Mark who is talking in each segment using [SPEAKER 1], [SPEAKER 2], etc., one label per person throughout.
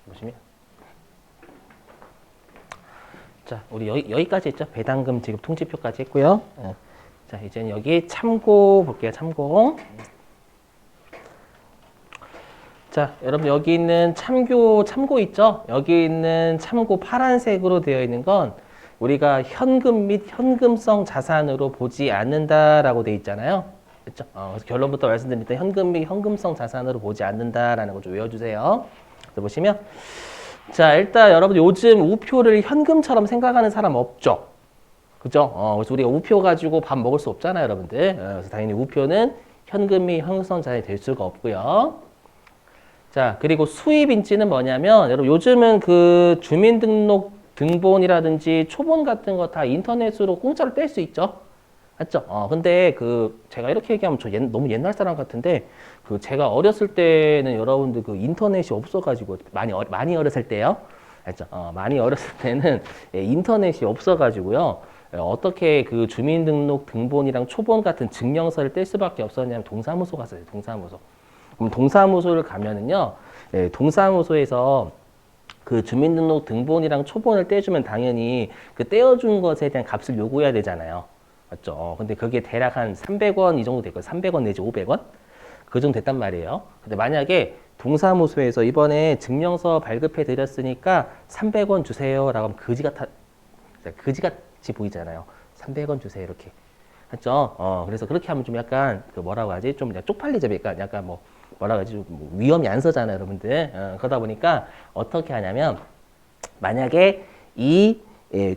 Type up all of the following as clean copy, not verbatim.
[SPEAKER 1] 보시면. 자, 우리 여기까지 했죠. 배당금 지급 통지표까지 했고요. 자, 이제는 여기 참고 볼게요. 참고. 자, 여러분 여기 있는 참고 있죠? 여기 있는 참고 파란색으로 되어 있는 건 우리가 현금 및 현금성 자산으로 보지 않는다라고 되어 있잖아요. 그렇죠? 그래서 결론부터 말씀드릴 때 현금 및 현금성 자산으로 보지 않는다라는 거 좀 외워주세요. 그래서 보시면 자, 일단 여러분 요즘 우표를 현금처럼 생각하는 사람 없죠? 그죠? 그래서 우리가 우표 가지고 밥 먹을 수 없잖아요, 여러분들. 그래서 당연히 우표는 현금 및 현금성 자산이 될 수가 없고요. 자, 그리고 수입인지는 뭐냐면 여러분 요즘은 그 주민등록 등본이라든지 초본 같은 거 다 인터넷으로 공짜로 뗄 수 있죠? 맞죠? 근데 제가 이렇게 얘기하면 너무 옛날 사람 같은데, 제가 어렸을 때는 여러분들 인터넷이 없어가지고, 많이 어렸을 때요. 알죠? 많이 어렸을 때는 인터넷이 없어가지고요. 어떻게 주민등록 등본이랑 초본 같은 증명서를 뗄 수밖에 없었냐면 동사무소 갔어요, 동사무소. 그럼 동사무소를 가면은요, 동사무소에서 주민등록 등본이랑 초본을 떼주면 당연히 떼어준 것에 대한 값을 요구해야 되잖아요. 맞죠? 근데 그게 대략 한 300원 이 정도 될 거예요. 300원 내지 500원? 그 정도 됐단 말이에요. 근데 만약에 동사무소에서 이번에 증명서 발급해 드렸으니까 300원 주세요. 라고 하면 그지같이 보이잖아요. 300원 주세요. 이렇게. 맞죠? 그래서 그렇게 하면 좀 약간, 뭐라고 하지? 좀 쪽팔리죠. 약간 뭐라고 하지? 위험이 안 서잖아요. 여러분들. 그러다 보니까 어떻게 하냐면, 만약에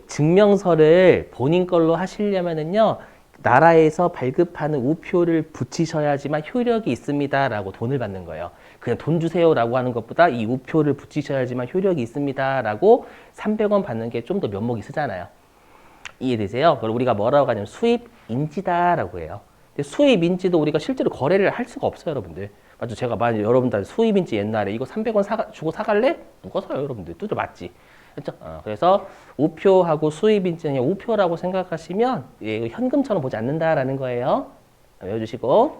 [SPEAKER 1] 증명서를 본인 걸로 하시려면은요, 나라에서 발급하는 우표를 붙이셔야지만 효력이 있습니다라고 돈을 받는 거예요. 그냥 돈 주세요라고 하는 것보다 이 우표를 붙이셔야지만 효력이 있습니다라고 300원 받는 게 좀 더 면목이 쓰잖아요. 이해되세요? 그걸 우리가 뭐라고 하냐면 수입인지다라고 해요. 근데 수입인지도 우리가 실제로 거래를 할 수가 없어요, 여러분들. 맞죠? 제가 만약 여러분들 수입인지 옛날에 이거 300원 주고 사갈래? 누가 사요, 여러분들? 뚜드 맞지? 그렇죠? 그래서 우표하고 수입인지는 그냥 우표라고 생각하시면 현금처럼 보지 않는다라는 거예요. 외워주시고.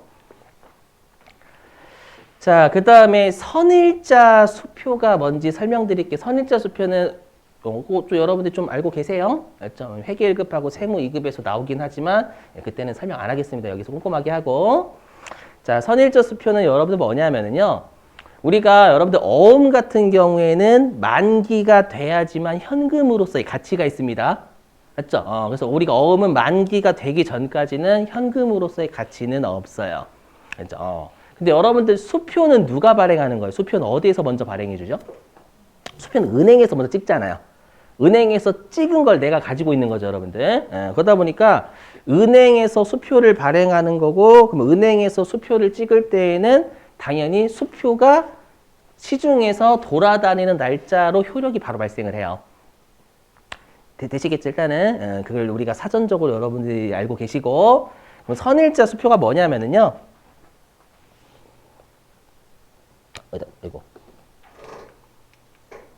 [SPEAKER 1] 자, 그 다음에 선일자 수표가 뭔지 설명드릴게요. 선일자 수표는 또 여러분들이 좀 알고 계세요. 그렇죠? 회계 1급하고 세무 2급에서 나오긴 하지만 그때는 설명 안 하겠습니다. 여기서 꼼꼼하게 하고. 자, 선일자 수표는 여러분들 뭐냐면은요. 우리가 여러분들 어음 같은 경우에는 만기가 돼야지만 현금으로서의 가치가 있습니다. 맞죠? 그래서 우리가 어음은 만기가 되기 전까지는 현금으로서의 가치는 없어요. 그렇죠? 근데 여러분들 수표는 누가 발행하는 거예요? 수표는 어디에서 먼저 발행해 주죠? 수표는 은행에서 먼저 찍잖아요. 은행에서 찍은 걸 내가 가지고 있는 거죠, 여러분들. 그러다 보니까 은행에서 수표를 발행하는 거고, 그럼 은행에서 수표를 찍을 때에는 당연히 수표가 시중에서 돌아다니는 날짜로 효력이 바로 발생을 해요. 되시겠죠? 일단은 그걸 우리가 사전적으로 여러분들이 알고 계시고, 그럼 선일자 수표가 뭐냐면은요. 이거.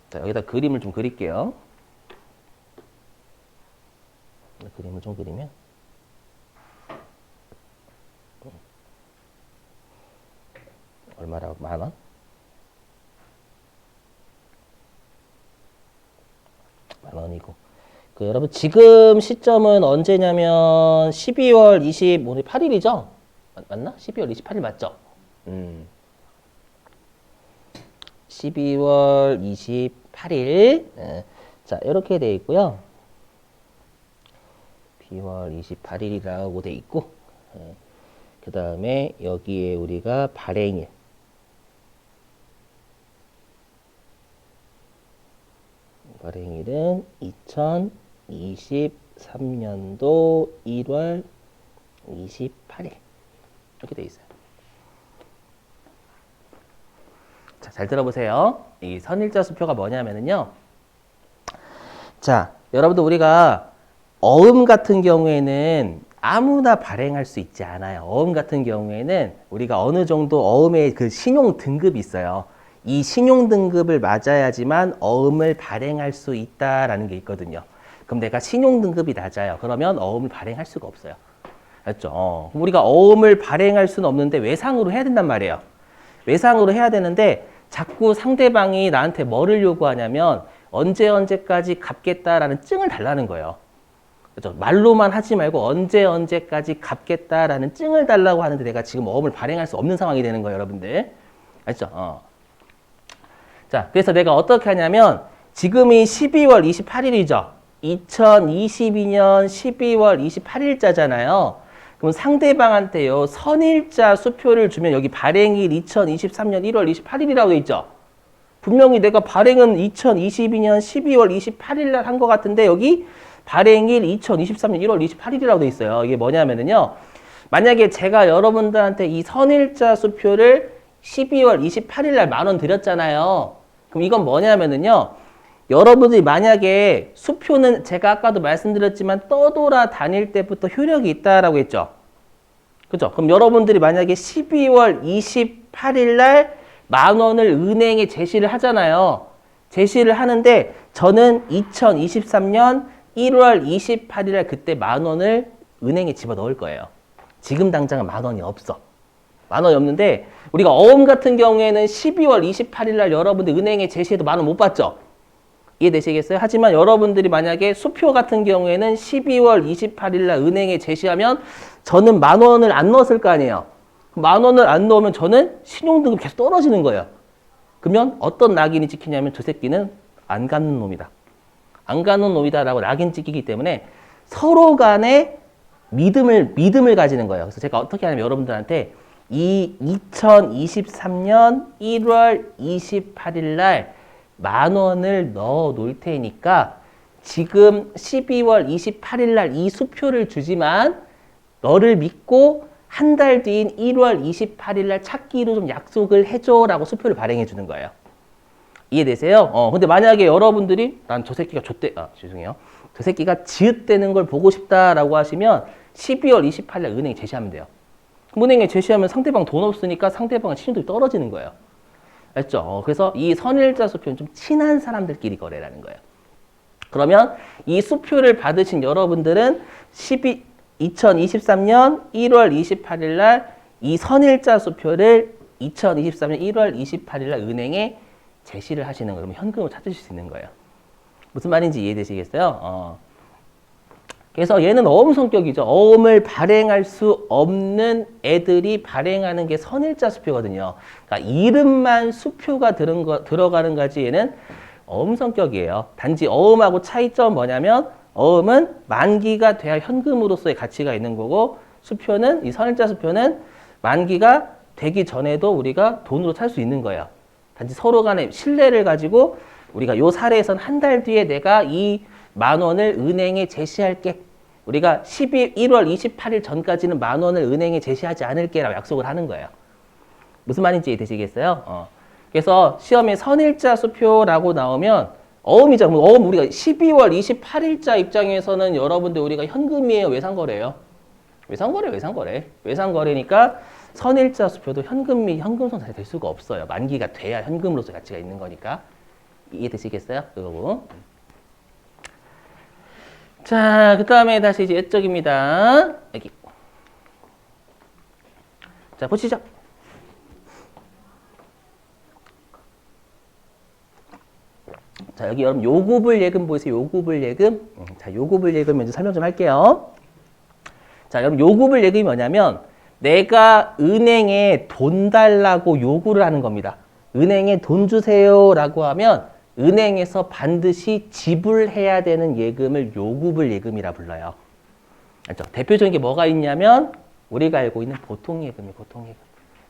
[SPEAKER 1] 자, 여기다 그림을 좀 그릴게요. 그림을 좀 그리면 얼마라고? 10,000원? 만원이고. 여러분 지금 시점은 언제냐면 12월 28일이죠? 맞나? 12월 28일 맞죠? 12월 28일. 자, 이렇게 돼 있고요. 12월 28일이라고 돼 있고, 그 다음에 여기에 우리가 발행일. 발행일은 2023년도 1월 28일. 이렇게 돼 있어요. 자, 잘 들어보세요. 이 선일자 수표가 뭐냐면은요. 자, 여러분들 우리가 어음 같은 경우에는 아무나 발행할 수 있지 않아요. 어음 같은 경우에는 우리가 어느 정도 어음의 신용 등급이 있어요. 이 신용 등급을 맞아야지만 어음을 발행할 수 있다라는 게 있거든요. 그럼 내가 신용 등급이 낮아요. 그러면 어음을 발행할 수가 없어요. 맞죠? 우리가 어음을 발행할 수는 없는데 외상으로 해야 된단 말이에요. 외상으로 해야 되는데 자꾸 상대방이 나한테 뭐를 요구하냐면 언제까지 갚겠다라는 증을 달라는 거예요. 그렇죠? 말로만 하지 말고 언제까지 갚겠다라는 증을 달라고 하는데 내가 지금 어음을 발행할 수 없는 상황이 되는 거예요, 여러분들. 알죠? 자, 그래서 내가 어떻게 하냐면 지금이 12월 28일이죠. 2022년 12월 28일자잖아요. 그럼 상대방한테요, 선일자 수표를 주면 여기 발행일 2023년 1월 28일이라고 돼 있죠. 분명히 내가 발행은 2022년 12월 28일 날 한 것 같은데 여기 발행일 2023년 1월 28일이라고 돼 있어요. 이게 뭐냐면은요. 만약에 제가 여러분들한테 이 선일자 수표를 12월 28일 날 10,000원 드렸잖아요. 그럼 이건 뭐냐면은요. 여러분들이 만약에 수표는 제가 아까도 말씀드렸지만 떠돌아 다닐 때부터 효력이 있다라고 했죠. 그죠? 그럼 여러분들이 만약에 12월 28일 날 10,000원을 은행에 제시를 하잖아요. 제시를 하는데 저는 2023년 1월 28일 날 그때 10,000원을 은행에 집어넣을 거예요. 지금 당장은 10,000원이 없어. 10,000원이 없는데 우리가 어음 같은 경우에는 12월 28일 날 여러분들 은행에 제시해도 10,000원 못 받죠? 이해되시겠어요? 하지만 여러분들이 만약에 수표 같은 경우에는 12월 28일 날 은행에 제시하면 저는 10,000원을 안 넣었을 거 아니에요. 10,000원을 안 넣으면 저는 신용등급이 계속 떨어지는 거예요. 그러면 어떤 낙인이 찍히냐면 저 새끼는 안 갚는 놈이다. 안 갚는 놈이다라고 낙인 찍히기 때문에 서로 간에 믿음을 가지는 거예요. 그래서 제가 어떻게 하냐면 여러분들한테 이 2023년 1월 28일 날 10,000원을 넣어 놓을 테니까 지금 12월 28일 날 이 수표를 주지만 너를 믿고 한 달 뒤인 1월 28일 날 찾기로 좀 약속을 해줘 라고 수표를 발행해 주는 거예요. 이해되세요? 근데 만약에 여러분들이 난 저 새끼가 죄송해요. 저 새끼가 지읒대는 걸 보고 싶다라고 하시면 12월 28일 날 은행에 제시하면 돼요. 은행에 제시하면 상대방 돈 없으니까 상대방은 신용도가 떨어지는 거예요. 알죠? 그래서 이 선일자 수표는 좀 친한 사람들끼리 거래라는 거예요. 그러면 이 수표를 받으신 여러분들은 2023년 1월 28일 날 이 선일자 수표를 2023년 1월 28일 날 은행에 제시를 하시는 거예요. 그러면 현금으로 찾으실 수 있는 거예요. 무슨 말인지 이해되시겠어요? 그래서 얘는 어음 성격이죠. 어음을 발행할 수 없는 애들이 발행하는 게 선일자 수표거든요. 그러니까 이름만 수표가 들어가는 거지 얘는 어음 성격이에요. 단지 어음하고 차이점은 뭐냐면 어음은 만기가 돼야 현금으로서의 가치가 있는 거고 수표는 이 선일자 수표는 만기가 되기 전에도 우리가 돈으로 살 수 있는 거예요. 단지 서로 간의 신뢰를 가지고 우리가 요 사례에서는 한 달 뒤에 내가 이 10,000원을 은행에 제시할게. 우리가 1월 28일 전까지는 10,000원을 은행에 제시하지 않을게 라고 약속을 하는 거예요. 무슨 말인지 되시겠어요? 그래서 시험에 선일자 수표라고 나오면 어음이죠. 어음 우리가 12월 28일자 입장에서는 여러분들 우리가 현금이에요? 외상거래예요? 외상거래니까 선일자 수표도 현금 및 현금성 자체 될 수가 없어요. 만기가 돼야 현금으로서 가치가 있는 거니까. 이해되시겠어요? 그거고. 자, 그 다음에 다시 이제 옛적입니다. 여기. 자, 보시죠. 자, 여기 여러분 요구불 예금 보이세요? 요구불 예금. 자, 요구불 예금 먼저 설명 좀 할게요. 자, 여러분 요구불 예금이 뭐냐면 내가 은행에 돈 달라고 요구를 하는 겁니다. 은행에 돈 주세요라고 하면 은행에서 반드시 지불해야 되는 예금을 요구불 예금이라 불러요. 알죠? 대표적인 게 뭐가 있냐면 우리가 알고 있는 보통예금이에요. 보통예금.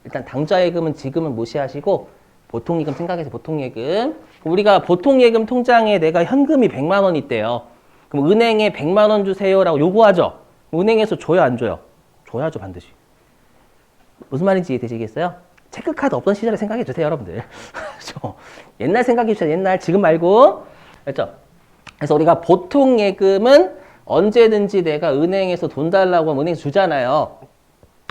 [SPEAKER 1] 일단 당좌예금은 지금은 무시하시고 보통예금 생각해서 보통예금. 우리가 보통예금 통장에 내가 현금이 100만 원 있대요. 그럼 은행에 100만 원 주세요라고 요구하죠. 은행에서 줘요, 안 줘요? 줘야죠, 반드시. 무슨 말인지 이해되시겠어요? 체크카드 없던 시절에 생각해 주세요, 여러분들. 옛날 생각해 주세요. 옛날, 지금 말고. 그렇죠? 그래서 우리가 보통 예금은 언제든지 내가 은행에서 돈 달라고 하면 은행에서 주잖아요.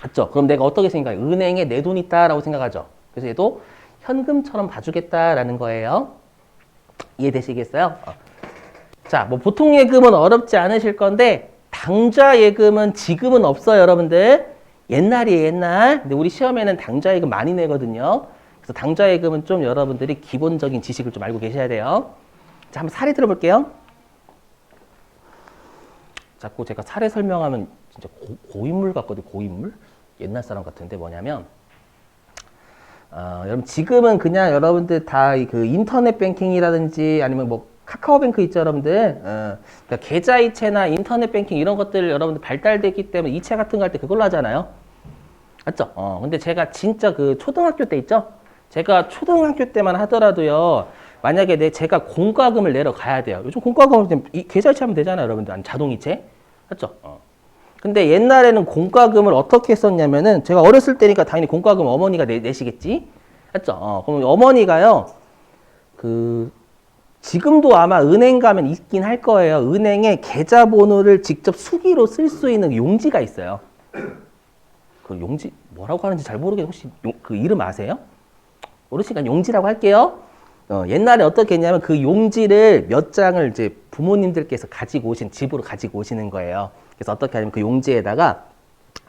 [SPEAKER 1] 맞죠? 그럼 내가 어떻게 생각해요? 은행에 내 돈 있다라고 생각하죠. 그래서 얘도 현금처럼 봐주겠다라는 거예요. 이해되시겠어요? 자, 뭐 보통 예금은 어렵지 않으실 건데 당좌 예금은 지금은 없어요, 여러분들. 옛날이에요, 옛날. 근데 우리 시험에는 당좌 예금 많이 내거든요. 그래서 당좌예금은 좀 여러분들이 기본적인 지식을 좀 알고 계셔야 돼요. 자, 한번 사례 들어볼게요. 자꾸 제가 사례 설명하면 진짜 고인물 같거든요. 고인물? 옛날 사람 같은데 뭐냐면 여러분 지금은 그냥 여러분들 다 그 인터넷 뱅킹이라든지 아니면 뭐 카카오뱅크 있죠, 여러분들. 그러니까 계좌이체나 인터넷 뱅킹 이런 것들 여러분들 발달됐기 때문에 이체 같은 거 할 때 그걸로 하잖아요. 맞죠? 근데 제가 진짜 그 초등학교 때 있죠? 제가 초등학교 때만 하더라도요. 만약에 제가 공과금을 내러 가야 돼요. 요즘 공과금을 계좌이체 하면 되잖아요, 여러분들. 아니, 자동이체. 맞죠? 근데 옛날에는 공과금을 어떻게 했었냐면은 제가 어렸을 때니까 당연히 공과금 어머니가 내시겠지? 맞죠? 그럼 어머니가요. 지금도 아마 은행 가면 있긴 할 거예요. 은행에 계좌번호를 직접 수기로 쓸 수 있는 용지가 있어요. 그 용지 뭐라고 하는지 잘 모르겠는데 혹시 그 이름 아세요? 모르시니까 용지라고 할게요. 옛날에 어떻게 했냐면 그 용지를 몇 장을 이제 부모님들께서 가지고 집으로 가지고 오시는 거예요. 그래서 어떻게 하냐면 그 용지에다가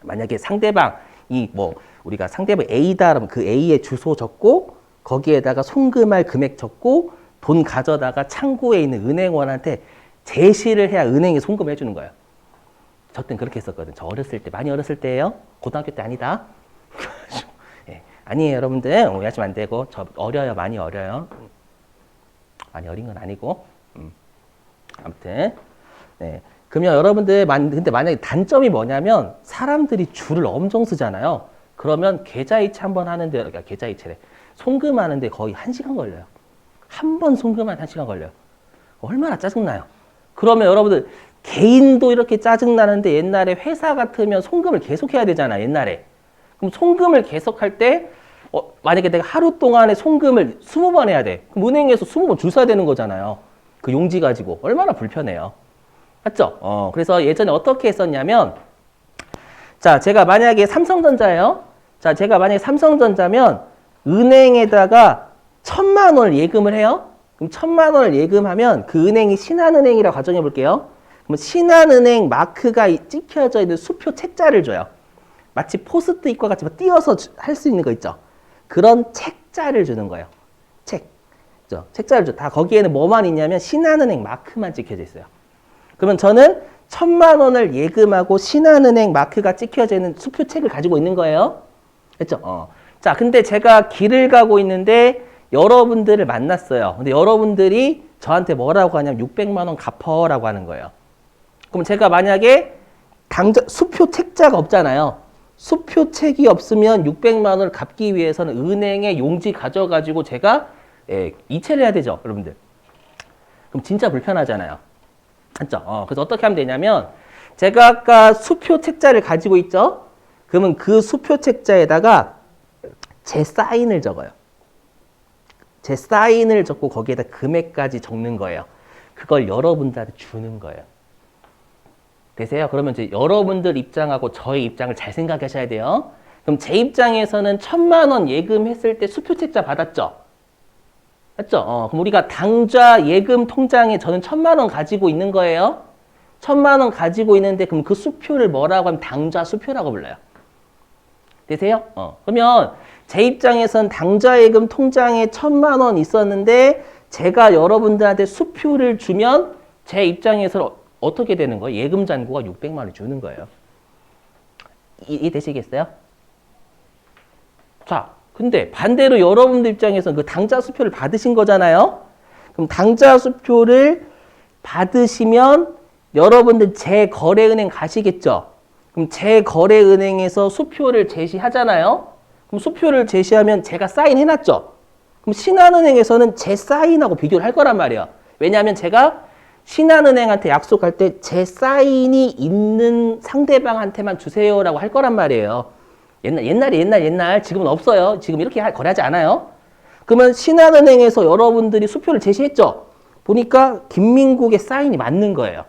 [SPEAKER 1] 만약에 상대방이 우리가 상대방 A다 그러면 그 A의 주소 적고 거기에다가 송금할 금액 적고 돈 가져다가 창구에 있는 은행원한테 제시를 해야 은행에 송금해 주는 거예요. 저 때는 그렇게 했었거든. 저 어렸을 때, 많이 어렸을 때예요. 고등학교 때 아니다. 예. 아니에요, 여러분들. 오해하시면 안 되고. 저 어려요, 많이 어려요. 많이 어린 건 아니고. 아무튼. 네. 그러면 여러분들, 근데 만약에 단점이 뭐냐면 사람들이 줄을 엄청 쓰잖아요. 그러면 계좌이체 한번 하는데, 그러니까 계좌이체래. 송금하는데 거의 1시간 걸려요. 한 번 송금하는데 1시간 걸려요. 얼마나 짜증나요. 그러면 여러분들, 개인도 이렇게 짜증나는데 옛날에 회사 같으면 송금을 계속해야 되잖아, 옛날에. 그럼 송금을 계속할 때, 만약에 내가 하루 동안에 송금을 20번 해야 돼. 그럼 은행에서 20번 줄 서야 되는 거잖아요. 그 용지 가지고. 얼마나 불편해요. 맞죠? 그래서 예전에 어떻게 했었냐면, 자, 제가 만약에 삼성전자예요. 자, 제가 만약에 삼성전자면 은행에다가 1,000만 원을 예금을 해요. 그럼 1,000만 원을 예금하면 그 은행이 신한은행이라고 가정해 볼게요. 그럼 신한은행 마크가 찍혀져 있는 수표 책자를 줘요. 마치 포스트잇과 같이 띄어서 할 수 있는 거 있죠. 그런 책자를 주는 거예요. 책자를 줘. 다 거기에는 뭐만 있냐면 신한은행 마크만 찍혀져 있어요. 그러면 저는 1,000만 원을 예금하고 신한은행 마크가 찍혀져 있는 수표책을 가지고 있는 거예요. 그렇죠? 자, 근데 제가 길을 가고 있는데 여러분들을 만났어요. 근데 여러분들이 저한테 뭐라고 하냐면 600만 원 갚어라고 하는 거예요. 그럼 제가 만약에 수표 책자가 없잖아요. 수표 책이 없으면 600만 원을 갚기 위해서는 은행에 용지 가져가지고 제가 이체를 해야 되죠, 여러분들. 그럼 진짜 불편하잖아요. 맞죠? 그래서 어떻게 하면 되냐면 제가 아까 수표 책자를 가지고 있죠? 그러면 그 수표 책자에다가 제 사인을 적어요. 제 사인을 적고 거기에다 금액까지 적는 거예요. 그걸 여러분들한테 주는 거예요. 되세요? 그러면 이제 여러분들 입장하고 저의 입장을 잘 생각하셔야 돼요. 그럼 제 입장에서는 1,000만 원 예금했을 때 수표 책자 받았죠? 맞죠? 그럼 우리가 당좌 예금 통장에 저는 1,000만 원 가지고 있는 거예요. 1,000만 원 가지고 있는데 그럼 그 수표를 뭐라고 하면 당좌 수표라고 불러요. 되세요? 그러면 제 입장에선 당좌 예금 통장에 1,000만 원 있었는데 제가 여러분들한테 수표를 주면 제 입장에서 어떻게 되는 거예요? 예금 잔고가 600만 원을 주는 거예요. 이해되시겠어요? 자, 근데 반대로 여러분들 입장에서는 그 당좌 수표를 받으신 거잖아요. 그럼 당좌 수표를 받으시면 여러분들 제거래은행 가시겠죠. 그럼 제거래은행에서 수표를 제시하잖아요. 그럼 수표를 제시하면 제가 사인해놨죠. 그럼 신한은행에서는 제 사인하고 비교를 할 거란 말이에요. 왜냐하면 제가 신한은행한테 약속할 때 제 사인이 있는 상대방한테만 주세요라고 할 거란 말이에요. 옛날 지금은 없어요. 지금 이렇게 거래하지 않아요. 그러면 신한은행에서 여러분들이 수표를 제시했죠. 보니까 김민국의 사인이 맞는 거예요.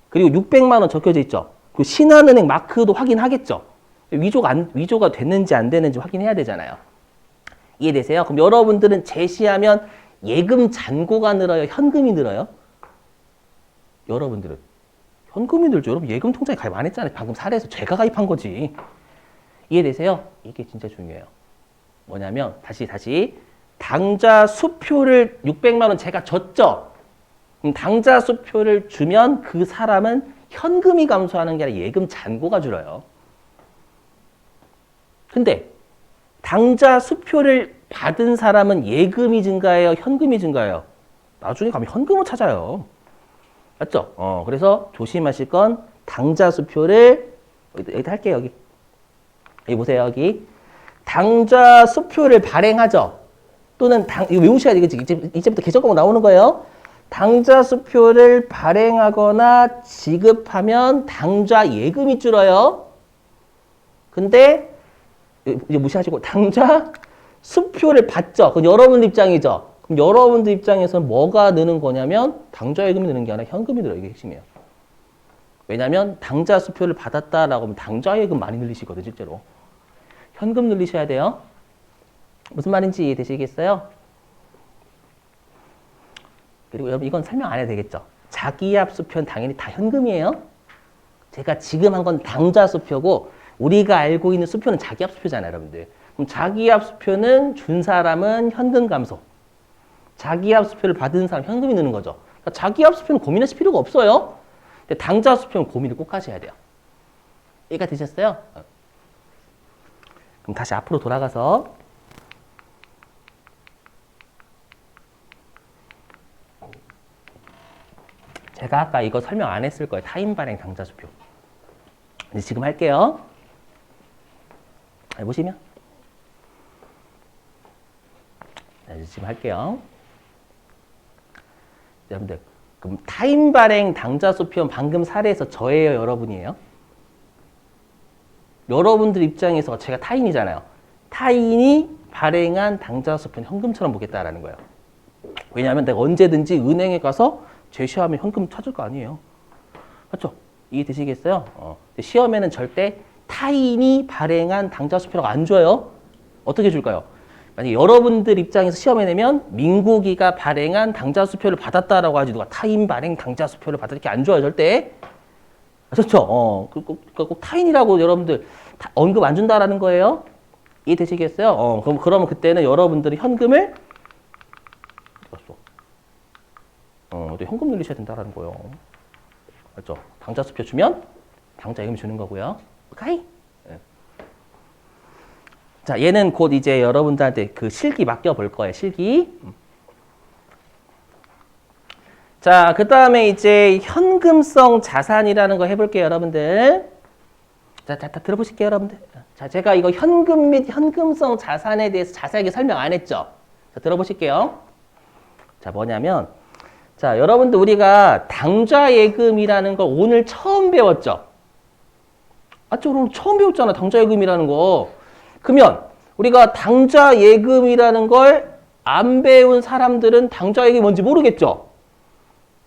[SPEAKER 1] 그리고 600만 원 적혀져 있죠. 그리고 신한은행 마크도 확인하겠죠. 위조가 됐는지 안 되는지 확인해야 되잖아요. 이해되세요? 그럼 여러분들은 제시하면 예금 잔고가 늘어요? 현금이 늘어요? 여러분들은 현금이 늘죠. 여러분 예금 통장에 가입 안 했잖아요. 방금 사례에서 제가 가입한 거지. 이해되세요? 이게 진짜 중요해요. 뭐냐면 다시 당좌 수표를 600만 원 제가 줬죠. 그럼 당좌 수표를 주면 그 사람은 현금이 감소하는 게 아니라 예금 잔고가 줄어요. 근데 당좌 수표를 받은 사람은 예금이 증가해요, 현금이 증가해요? 나중에 가면 현금을 찾아요. 맞죠? 그래서 조심하실 건 당좌 수표를 여기 할게요. 여기 보세요. 여기 당좌 수표를 발행하죠. 또는 이거 외우셔야 되겠지. 이제부터 계절 과목 나오는 거예요. 당좌 수표를 발행하거나 지급하면 당좌 예금이 줄어요. 근데 이제 무시하시고 당좌 수표를 받죠. 그건 여러분들 입장이죠. 그럼 여러분들 입장에서는 뭐가 느는 거냐면 당좌 예금이 느는 게 아니라 현금이 늘어요. 이게 핵심이에요. 왜냐하면 당좌 수표를 받았다라고 하면 당좌 예금 많이 늘리시거든요. 실제로. 현금 늘리셔야 돼요. 무슨 말인지 이해되시겠어요? 그리고 여러분 이건 설명 안 해도 되겠죠. 자기압 수표는 당연히 다 현금이에요. 제가 지금 한 건 당좌 수표고 우리가 알고 있는 수표는 자기압 수표잖아요. 여러분들. 그럼 자기압 수표는 준 사람은 현금 감소. 자기압 수표를 받은 사람 현금이 느는 거죠. 그러니까 자기압 수표는 고민하실 필요가 없어요. 근데 당좌 수표는 고민을 꼭 하셔야 돼요. 이해가 되셨어요? 그럼 다시 앞으로 돌아가서 제가 아까 이거 설명 안 했을 거예요. 타임 발행 당좌 수표. 이제 지금 할게요. 보시면 이제 지금 할게요. 여러분들 그럼 타임 발행 당좌 수표는 방금 사례에서 저예요, 여러분이에요? 여러분들 입장에서 제가 타인이잖아요. 타인이 발행한 당좌 수표는 현금처럼 보겠다라는 거예요. 왜냐하면 내가 언제든지 은행에 가서 제시하면 현금 찾을 거 아니에요. 맞죠? 이해되시겠어요? 시험에는 절대 타인이 발행한 당좌 수표라고 안 줘요. 어떻게 줄까요? 만약에 여러분들 입장에서 시험에 내면 민국이가 발행한 당좌 수표를 받았다라고 하지 누가 타인 발행 당좌 수표를 받았다 이렇게 안 줘요. 절대. 그렇죠? 꼭 타인이라고 여러분들 언급 안 준다라는 거예요. 이해되시겠어요? 그러면 그때는 여러분들이 현금을 또 현금 늘리셔야 된다라는 거예요. 맞죠? 당좌 수표 주면 당좌 예금 주는 거고요. 오케이? 네. 자, 얘는 곧 이제 여러분들한테 그 실기 맡겨볼 거예요. 실기. 자, 그 다음에 이제 현금성 자산이라는 거 해볼게요, 여러분들. 자, 다 들어보실게요, 여러분들. 자, 제가 이거 현금 및 현금성 자산에 대해서 자세하게 설명 안 했죠? 자, 들어보실게요. 자, 뭐냐면, 자, 여러분들 우리가 당좌 예금이라는 걸 오늘 처음 배웠죠? 맞죠? 그럼 처음 배웠잖아, 당좌 예금이라는 거. 그러면 우리가 당좌 예금이라는 걸 안 배운 사람들은 당좌 예금이 뭔지 모르겠죠?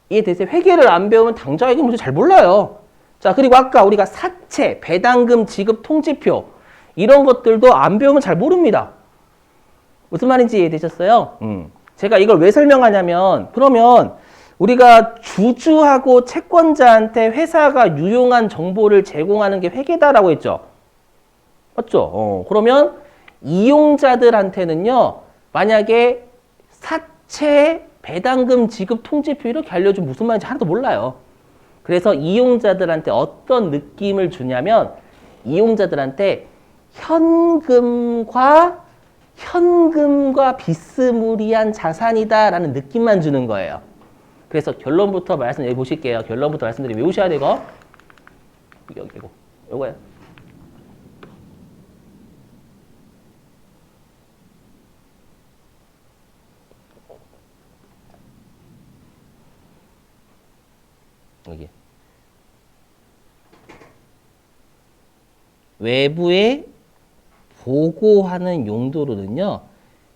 [SPEAKER 1] 이해되세요? 회계를 안 배우면 당좌 예금이 뭔지 잘 몰라요. 자, 그리고 아까 우리가 사채, 배당금, 지급 통지표 이런 것들도 안 배우면 잘 모릅니다. 무슨 말인지 이해되셨어요? 제가 이걸 왜 설명하냐면 그러면 우리가 주주하고 채권자한테 회사가 유용한 정보를 제공하는 게 회계다라고 했죠. 맞죠? 그러면 이용자들한테는요. 만약에 사채, 배당금, 지급 통지표 이렇게 알려주면 무슨 말인지 하나도 몰라요. 그래서 이용자들한테 어떤 느낌을 주냐면 이용자들한테 현금과 비스무리한 자산이다라는 느낌만 주는 거예요. 그래서 결론부터 말씀해 보실게요. 결론부터 말씀드리면 외우셔야 되고 여기고 요거예요. 여기 외부에 보고하는 용도로는요.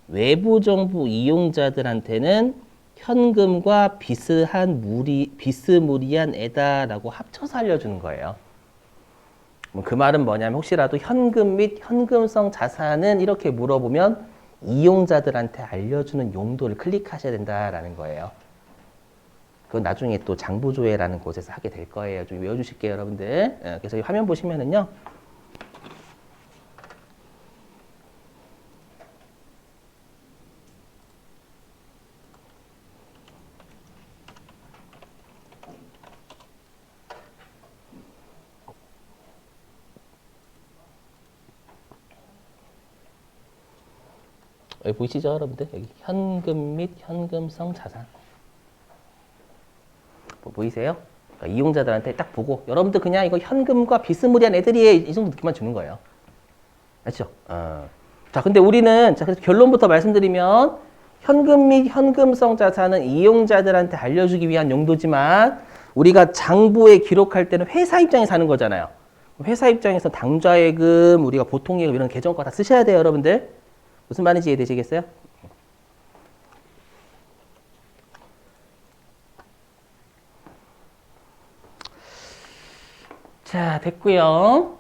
[SPEAKER 1] 외부 정부 이용자들한테는 현금과 비스무리한 애다라고 합쳐서 알려주는 거예요. 그 말은 뭐냐면 혹시라도 현금 및 현금성 자산은 이렇게 물어보면 이용자들한테 알려주는 용도를 클릭하셔야 된다라는 거예요. 그건 나중에 또 장부조회라는 곳에서 하게 될 거예요. 좀 외워주실게요, 여러분들. 그래서 이 화면 보시면은요. 여기 보이시죠, 여러분들? 여기 현금 및 현금성 자산. 뭐 보이세요? 그러니까 이용자들한테 딱 보고 여러분들 그냥 이거 현금과 비스무리한 애들이에요. 이 정도 느낌만 주는 거예요. 알죠? 자, 근데 우리는 자, 그래서 결론부터 말씀드리면 현금 및 현금성 자산은 이용자들한테 알려주기 위한 용도지만 우리가 장부에 기록할 때는 회사 입장에서 하는 거잖아요. 회사 입장에서 당좌예금, 우리가 보통예금 이런 계정과 다 쓰셔야 돼요, 여러분들. 무슨 말인지 이해되시겠어요? 자, 됐고요.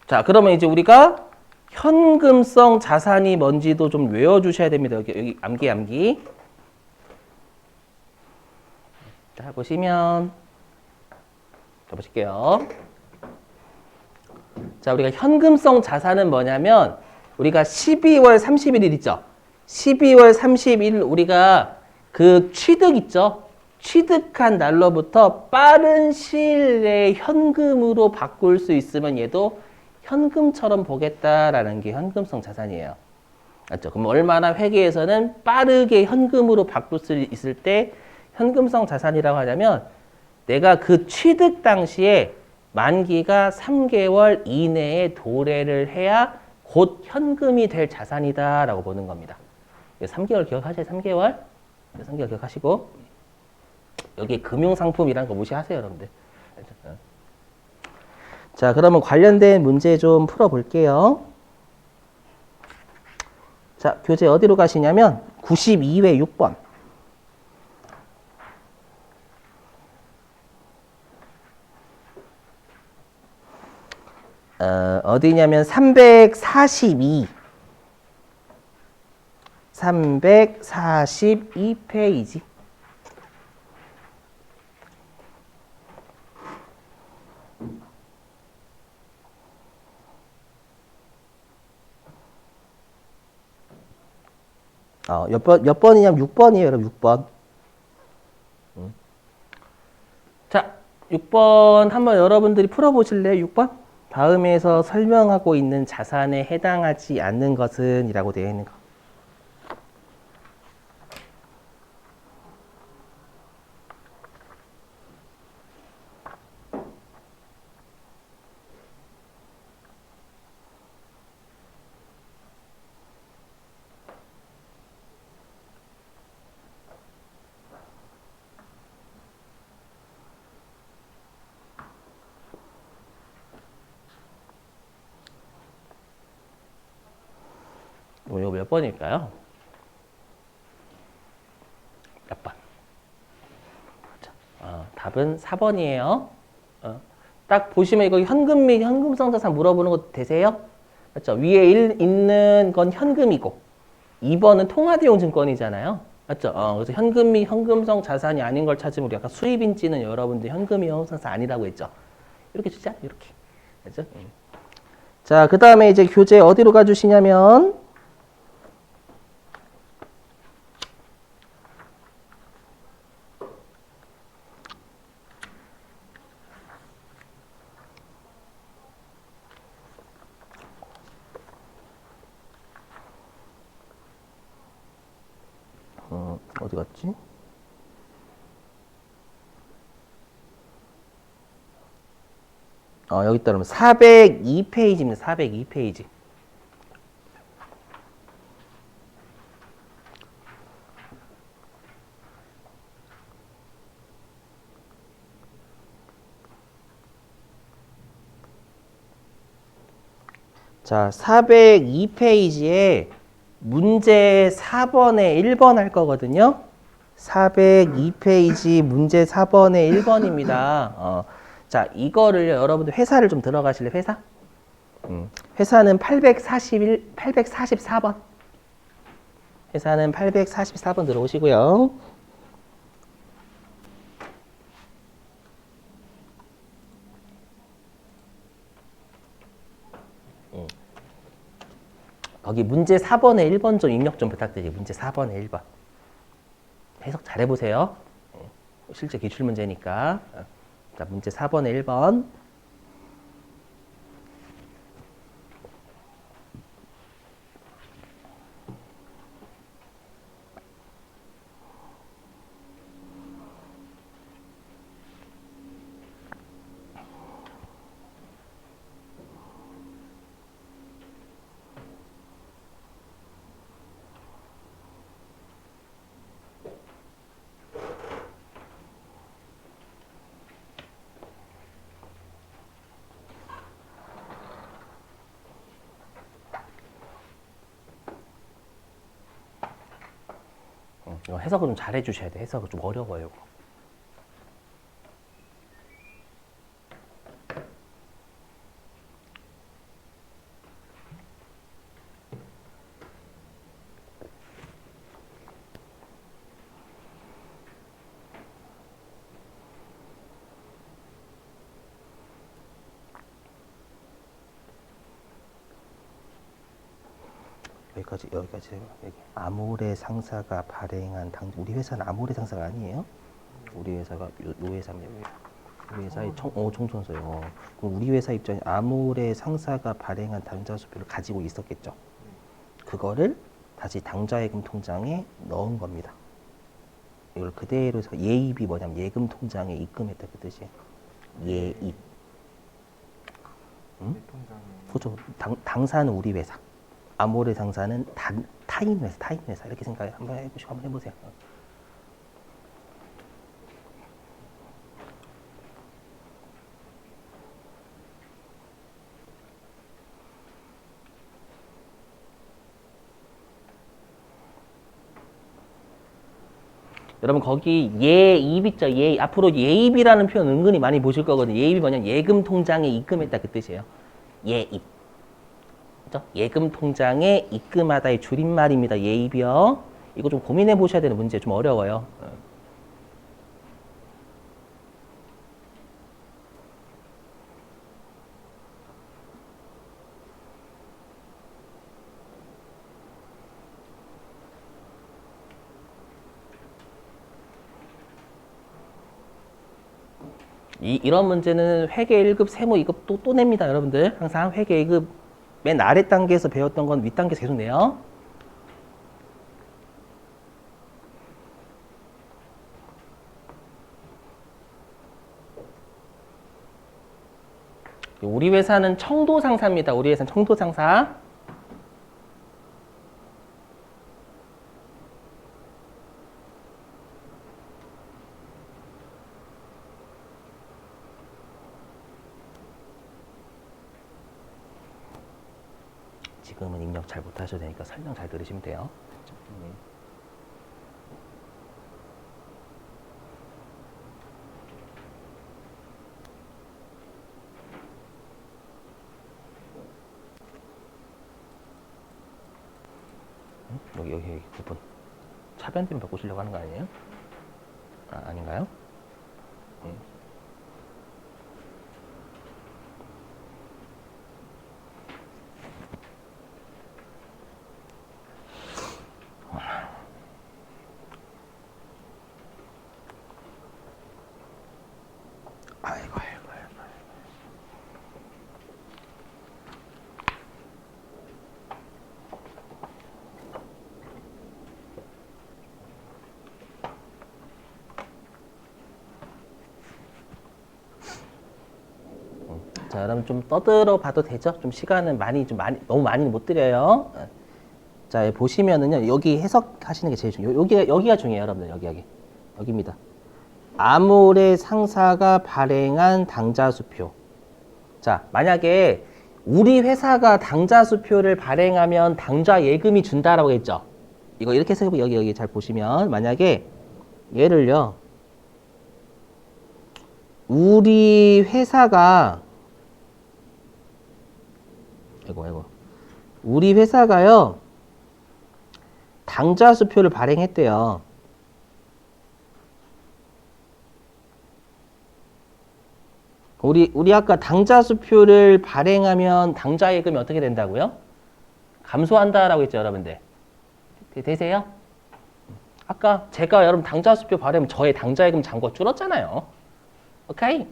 [SPEAKER 1] 자, 그러면 이제 우리가 현금성 자산이 뭔지도 좀 외워주셔야 됩니다. 여기 암기. 자, 보시면 자, 보실게요. 자, 우리가 현금성 자산은 뭐냐면 우리가 12월 31일 있죠? 12월 30일 우리가 그 취득 있죠? 취득한 날로부터 빠른 시일 내에 현금으로 바꿀 수 있으면 얘도 현금처럼 보겠다라는 게 현금성 자산이에요. 맞죠? 그럼 얼마나 회계에서는 빠르게 현금으로 바꿀 수 있을 때 현금성 자산이라고 하냐면 내가 그 취득 당시에 만기가 3개월 이내에 도래를 해야 곧 현금이 될 자산이다라고 보는 겁니다. 3개월 기억하세요? 3개월? 3개월 기억하시고 여기 금융상품이라는 거 무시하세요, 여러분들. 자, 그러면 관련된 문제 좀 풀어볼게요. 자, 교재 어디로 가시냐면 92회 6번. 어디냐면 342페이지. 몇 번이냐면 6번이에요, 여러분, 6번. 자, 6번 한번 여러분들이 풀어보실래요, 6번? 다음에서 설명하고 있는 자산에 해당하지 않는 것은 이라고 되어 있는 거. 이거 몇 번일까요? 몇 번? 자, 답은 4번이에요. 딱 보시면 이거 현금 및 현금성 자산 물어보는 거 되세요? 맞죠? 위에 있는 건 현금이고 2번은 통화대용 증권이잖아요. 맞죠? 그래서 현금 및 현금성 자산이 아닌 걸 찾으면 우리 아까 수입인지는 여러분들 현금이 현금성 자산 아니라고 했죠. 이렇게 주자. 이렇게. 맞죠? 자, 그 다음에 이제 교재 어디로 가주시냐면 어디 갔지? 여기 있다 그러면 402페이지입니다. 402페이지. 자, 402페이지에 문제 4번에 1번 할 거거든요. 402페이지 문제 4번에 1번입니다. 자, 이거를 여러분들 회사를 좀 들어가실래요? 회사? 회사는 844번. 회사는 844번 들어오시고요. 거기 문제 4번에 1번 좀 입력 좀 부탁드려요. 문제 4번에 1번. 해석 잘해보세요. 실제 기출문제니까. 자, 문제 4번에 1번. 해석을 좀 잘 해주셔야 돼. 해석은 좀 어려워요. 이거. 여기까지 여기. 아모레 상사가 발행한 우리 회사는 아모레 상사가 아니에요? 우리 회사가 요 회사입니다. 우리 회사의 총천서요. 그럼 우리 회사 입장에 아모레 상사가 발행한 당좌수표를 가지고 있었겠죠. 그거를 다시 당좌예금 통장에 넣은 겁니다. 이걸 그대로 해서 예입이 뭐냐면 예금 통장에 입금했다 그 뜻이에요. 예입. 응? 그렇죠. 당사는 우리 회사. 아모레 상사는 타인 회사 이렇게 생각 한번 해보시고 한번 해보세요. 여러분 거기 예입 있죠? 예입. 앞으로 예입이라는 표현 은근히 많이 보실 거거든요. 예입이 뭐냐면 예금 통장에 입금했다 그 뜻이에요. 예입. 그죠? 예금 통장에 입금하다의 줄임말입니다. 예입이요. 이거 좀 고민해 보셔야 되는 문제 좀 어려워요. 이런 문제는 회계 1급 세무 2급 또 냅니다. 여러분들 항상 회계 2급 맨 아래 단계에서 배웠던 건 윗 단계에서 계속 내요. 우리 회사는 청도 상사입니다. 우리 회사는 청도 상사. 지금은 입력 잘 못하셔도 되니까 설명 잘 들으시면 돼요. 여기 부분 차변 바꾸시려고 하는 거 아니에요? 아닌가요? 아이고. 자, 여러분 좀 떠들어 봐도 되죠? 좀 시간은 너무 많이 못 드려요. 자, 보시면은요, 여기 해석하시는 게 제일 중요해요. 여기가 중요해요, 여러분들. 여기입니다. 아모레 상사가 발행한 당좌수표. 자, 만약에 우리 회사가 당좌수표를 발행하면 당좌예금이 준다라고 했죠? 이거 이렇게 해서 여기 잘 보시면, 만약에 얘를요, 우리 회사가 우리 회사가요 당좌수표를 발행했대요. 우리 아까 당좌수표를 발행하면 당좌예금이 어떻게 된다고요? 감소한다라고 했죠, 여러분들. 되세요? 아까 제가 여러분 당좌수표 발행하면 저의 당좌예금 잔고가 줄었잖아요. 오케이?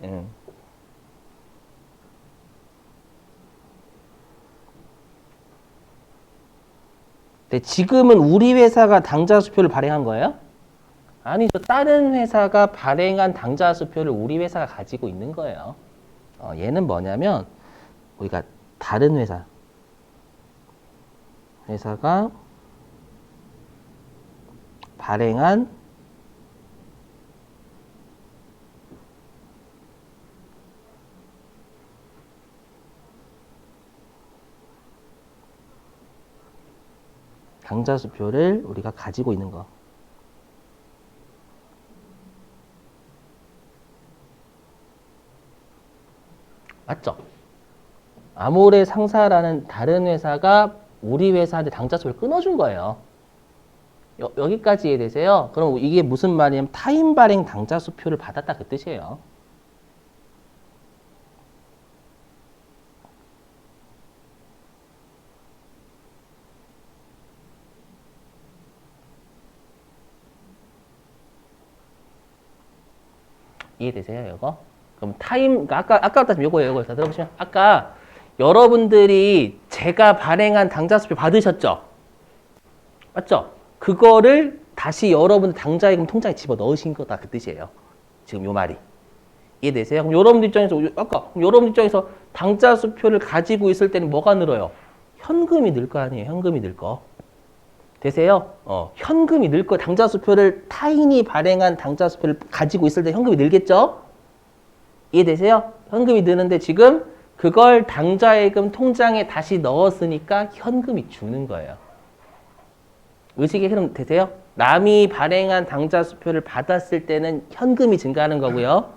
[SPEAKER 1] 근데 지금은 우리 회사가 당좌수표를 발행한 거예요? 아니죠. 다른 회사가 발행한 당좌수표를 우리 회사가 가지고 있는 거예요. 얘는 뭐냐면 우리가 다른 회사가 발행한 당좌수표를 우리가 가지고 있는 거. 맞죠? 아모레 상사라는 다른 회사가 우리 회사한테 당좌수표를 끊어준 거예요. 여기까지 이해되세요? 그럼 이게 무슨 말이냐면 타인 발행 당좌수표를 받았다 그 뜻이에요. 이해되세요, 이거? 그럼 타임, 아까부터 요거예요, 다 들어보시면. 아까 여러분들이 제가 발행한 당좌수표 받으셨죠? 맞죠? 그거를 다시 여러분 당좌예금 통장에 집어 넣으신 거다 그 뜻이에요. 지금 요 말이. 이해되세요? 그럼 여러분들 입장에서, 그럼 여러분 입장에서 당좌수표를 가지고 있을 때는 뭐가 늘어요? 현금이 늘 거 아니에요, 현금이 늘 거. 되세요? 현금이 늘 거, 당좌수표를 타인이 발행한 당좌수표를 가지고 있을 때 현금이 늘겠죠? 이해되세요? 현금이 느는데 지금 그걸 당좌예금 통장에 다시 넣었으니까 현금이 주는 거예요. 의식의 흐름 되세요? 남이 발행한 당좌수표를 받았을 때는 현금이 증가하는 거고요.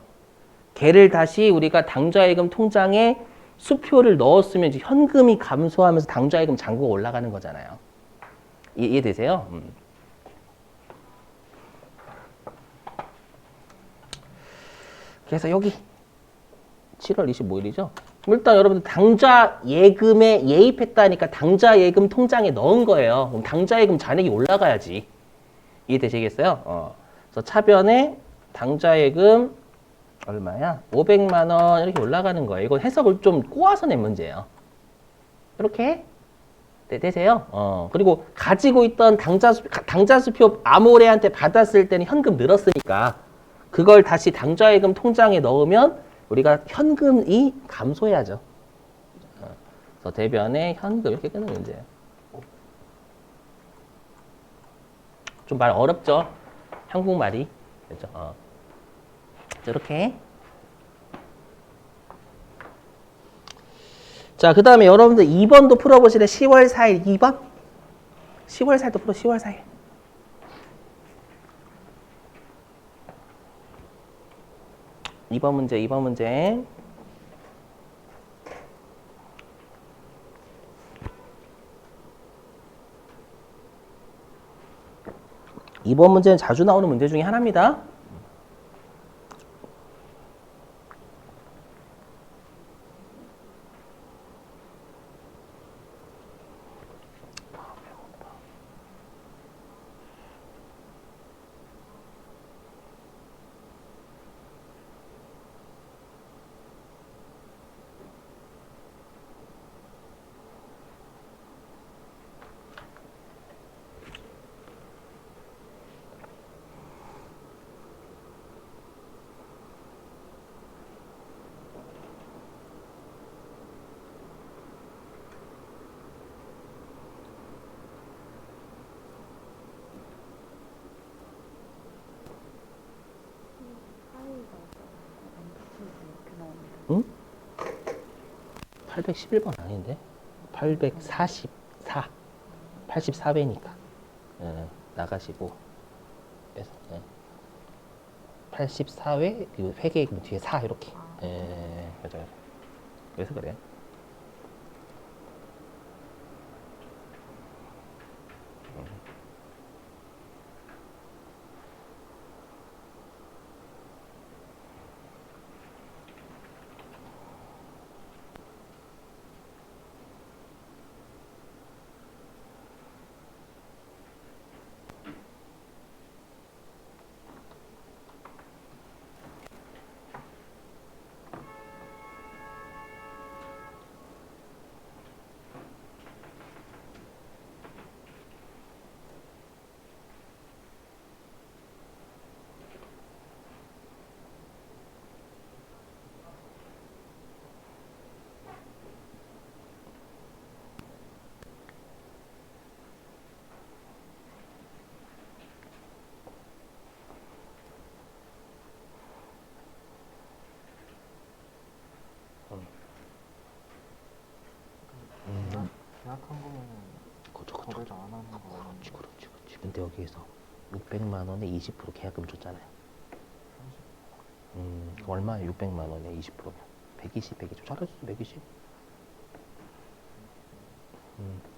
[SPEAKER 1] 걔를 다시 우리가 당좌예금 통장에 수표를 넣었으면 이제 현금이 감소하면서 당좌예금 잔고가 올라가는 거잖아요. 이해되세요? 그래서 여기 7월 25일이죠. 일단 여러분들 당좌 예금에 예입했다니까 당좌 예금 통장에 넣은 거예요. 그럼 당좌 예금 잔액이 올라가야지. 이해되시겠어요? 그래서 차변에 당좌 예금 얼마야? 500만 원 이렇게 올라가는 거예요. 이거 해석을 좀 꼬아서 낸 문제예요. 이렇게 되세요? 그리고 가지고 있던 당좌수표 아모레한테 받았을 때는 현금 늘었으니까 그걸 다시 당좌예금 통장에 넣으면 우리가 현금이 감소해야죠. 그래서 대변에 현금 이렇게 끄는 문제예요. 좀 말 어렵죠? 한국말이. 그렇죠? 이렇게. 자, 그 다음에 여러분들 2번도 풀어보실래? 10월 4일 2번? 10월 4일도 풀어, 10월 4일. 2번 문제, 2번 문제. 이번 문제는 자주 나오는 문제 중에 하나입니다. 응? 811번 아닌데? 844. 84배니까. 나가시고. 84회, 그 회계 뒤에 4 이렇게. 맞아요. 그래서 그래요.
[SPEAKER 2] 계약한 거면은
[SPEAKER 1] 그쵸.
[SPEAKER 2] 거래를 안 하는 거 아니에요?
[SPEAKER 1] 그렇지. 근데 여기에서 600만 원에 20% 계약금 줬잖아요. 얼마에 600만 원에 20%면? 120, 120. 잘했어, 120.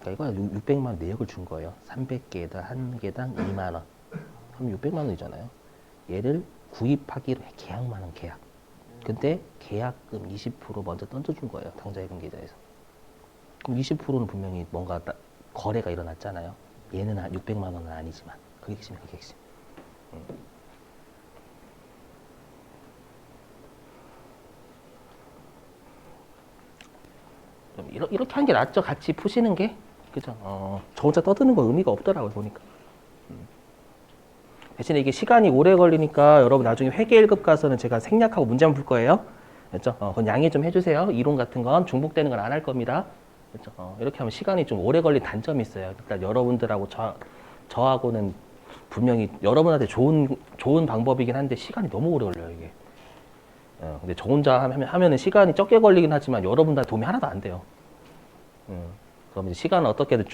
[SPEAKER 1] 그러니까 이거 600만 원 내역을 준 거예요. 300개에다 한 개당 2만 원. 그럼 600만 원이잖아요. 얘를 구입하기로 해. 계약만 한 계약. 근데 계약금 20% 먼저 던져준 거예요. 당좌예금 계좌에서. 그럼 20%는 분명히 뭔가 거래가 일어났잖아요. 얘는 600만 원은 아니지만. 그게 핵심이야, 그게 핵심. 좀 이렇게 하는 게 낫죠. 같이 푸시는 게. 그죠? 저 혼자 떠드는 건 의미가 없더라고요, 보니까. 대신에 이게 시간이 오래 걸리니까 여러분 나중에 회계 1급 가서는 제가 생략하고 문제만 풀 거예요. 그렇죠? 그건 양해 좀 해주세요. 이론 같은 건 중복되는 건 안 할 겁니다. 그렇죠? 이렇게 하면 시간이 좀 오래 걸린 단점이 있어요. 일단 여러분들하고 저하고는 분명히 여러분한테 좋은 방법이긴 한데 시간이 너무 오래 걸려요, 이게. 근데 저 혼자 하면은 시간이 적게 걸리긴 하지만 여러분한테 도움이 하나도 안 돼요. 그럼 이제 시간을 어떻게든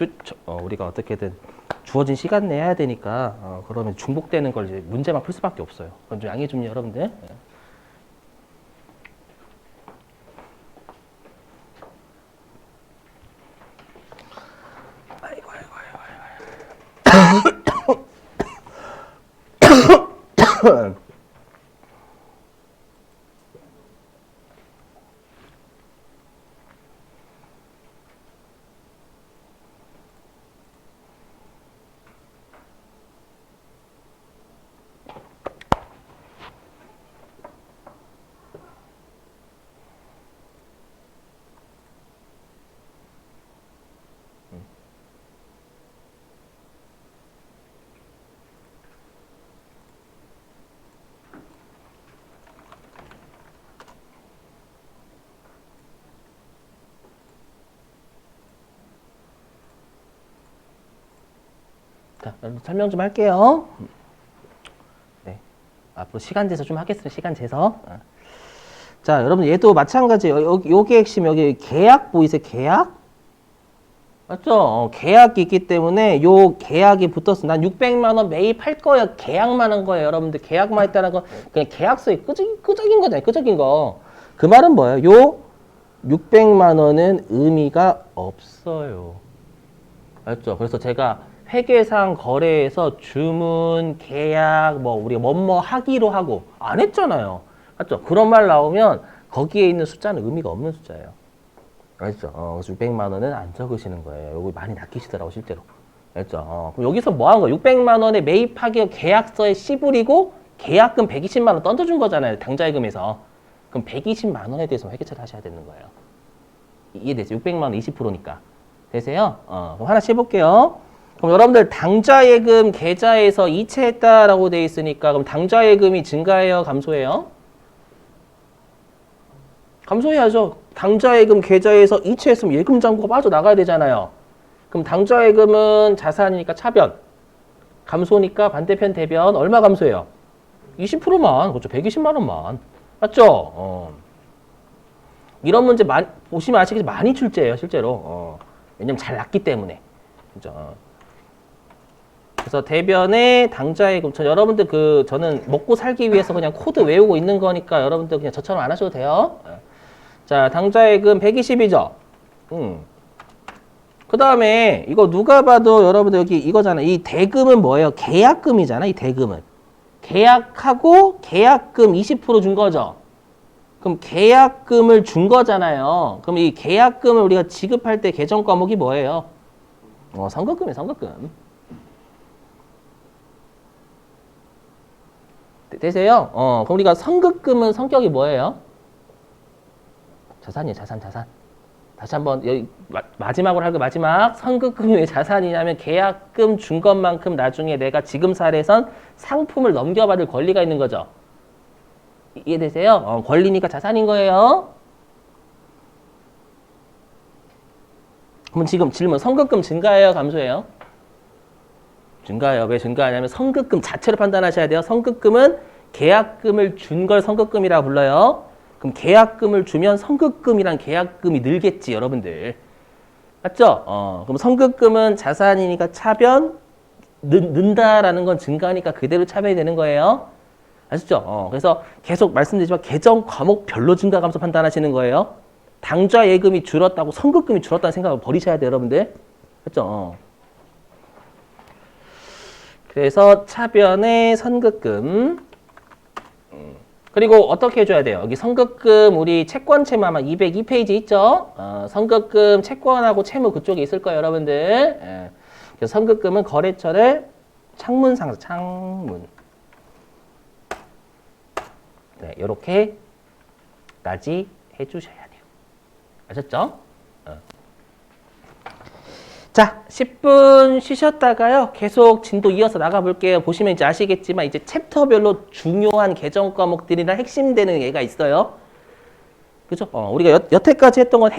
[SPEAKER 1] 우리가 어떻게든 주어진 시간 내야 되니까 그러면 중복되는 걸 이제 문제만 풀 수밖에 없어요. 그건 좀 양해 좀 여러분들. 아이고. 자, 여러분 설명 좀 할게요. 네, 앞으로 시간 재서 좀 하겠습니다. 시간 재서. 자, 여러분 얘도 마찬가지예요. 요게 핵심 여기 계약 보이세요? 계약? 맞죠? 계약이 있기 때문에 요 계약이 붙었어. 난 600만 원 매입할 거야. 계약만 한 거예요. 여러분들 계약만 했다는 건 그냥 계약서에 끄적인 거잖아요. 끄적인 거. 그 말은 뭐예요? 요 600만 원은 의미가 없어요. 맞죠? 그래서 제가 회계상 거래에서 주문, 계약, 우리가 뭐뭐 하기로 하고 안 했잖아요. 맞죠? 그런 말 나오면 거기에 있는 숫자는 의미가 없는 숫자예요. 알죠? 그래서 600만 원은 안 적으시는 거예요. 여기 많이 낚이시더라고, 실제로. 알죠? 그럼 여기서 뭐 한 거야? 600만 원에 매입하기 계약서에 씨부리고 계약금 120만 원 던져준 거잖아요. 당좌예금에서. 그럼 120만 원에 대해서 회계처리 하셔야 되는 거예요. 이해되죠? 600만 원 20%니까. 되세요? 그럼 하나씩 해볼게요. 그럼 여러분들 당좌예금 계좌에서 이체했다라고 돼 있으니까 그럼 당좌예금이 증가해요? 감소해요? 감소해야죠. 당좌예금 계좌에서 이체했으면 예금잔고가 빠져나가야 되잖아요. 그럼 당좌예금은 자산이니까 차변, 감소니까 반대편 대변 얼마 감소해요? 20%만, 그렇죠. 120만 원만. 맞죠? 이런 문제 보시면 아시겠지만 많이 출제해요, 실제로. 왜냐면 잘 났기 때문에. 그죠? 그래서 대변에 당좌예금, 여러분들 저는 먹고 살기 위해서 그냥 코드 외우고 있는 거니까 여러분들 그냥 저처럼 안 하셔도 돼요. 자, 당좌예금 120이죠. 그 다음에 이거 누가 봐도 여러분들 여기 이거잖아요. 이 대금은 뭐예요? 계약금이잖아, 이 대금은. 계약하고 계약금 20% 준 거죠. 그럼 계약금을 준 거잖아요. 그럼 이 계약금을 우리가 지급할 때 계정 과목이 뭐예요? 선급금이에요, 선급금. 되세요? 그럼 우리가 선급금은 성격이 뭐예요? 자산이에요, 자산. 다시 한번 여기 마지막으로 할 거 마지막. 선급금이 왜 자산이냐면 계약금 준 것만큼 나중에 내가 지금 사례선 상품을 넘겨받을 권리가 있는 거죠. 이해되세요? 권리니까 자산인 거예요. 그럼 지금 질문, 선급금 증가해요, 감소해요? 증가해요. 왜 증가하냐면 선급금 자체로 판단하셔야 돼요. 선급금은 계약금을 준 걸 선급금이라고 불러요. 그럼 계약금을 주면 선급금이란 계약금이 늘겠지, 여러분들. 맞죠? 그럼 선급금은 자산이니까 차변, 는다라는 건 증가하니까 그대로 차변이 되는 거예요. 아시죠? 그래서 계속 말씀드리지만 계정 과목별로 증가하면서 판단하시는 거예요. 당좌 예금이 줄었다고 선급금이 줄었다는 생각을 버리셔야 돼요, 여러분들. 그렇죠? 그래서 차변에 선급금. 그리고 어떻게 해줘야 돼요? 여기 선급금 우리 채권 채무 아마 202페이지 있죠? 선급금 채권하고 채무 그쪽에 있을 거예요, 여러분들. 예. 그래서 선급금은 거래처를 창문 상사, 창문. 네, 요렇게까지 해주셔야 돼요. 아셨죠? 자, 10분 쉬셨다가요. 계속 진도 이어서 나가볼게요. 보시면 이제 아시겠지만 이제 챕터별로 중요한 개정 과목들이나 핵심되는 얘가 있어요. 그죠? 우리가 여태까지 했던 건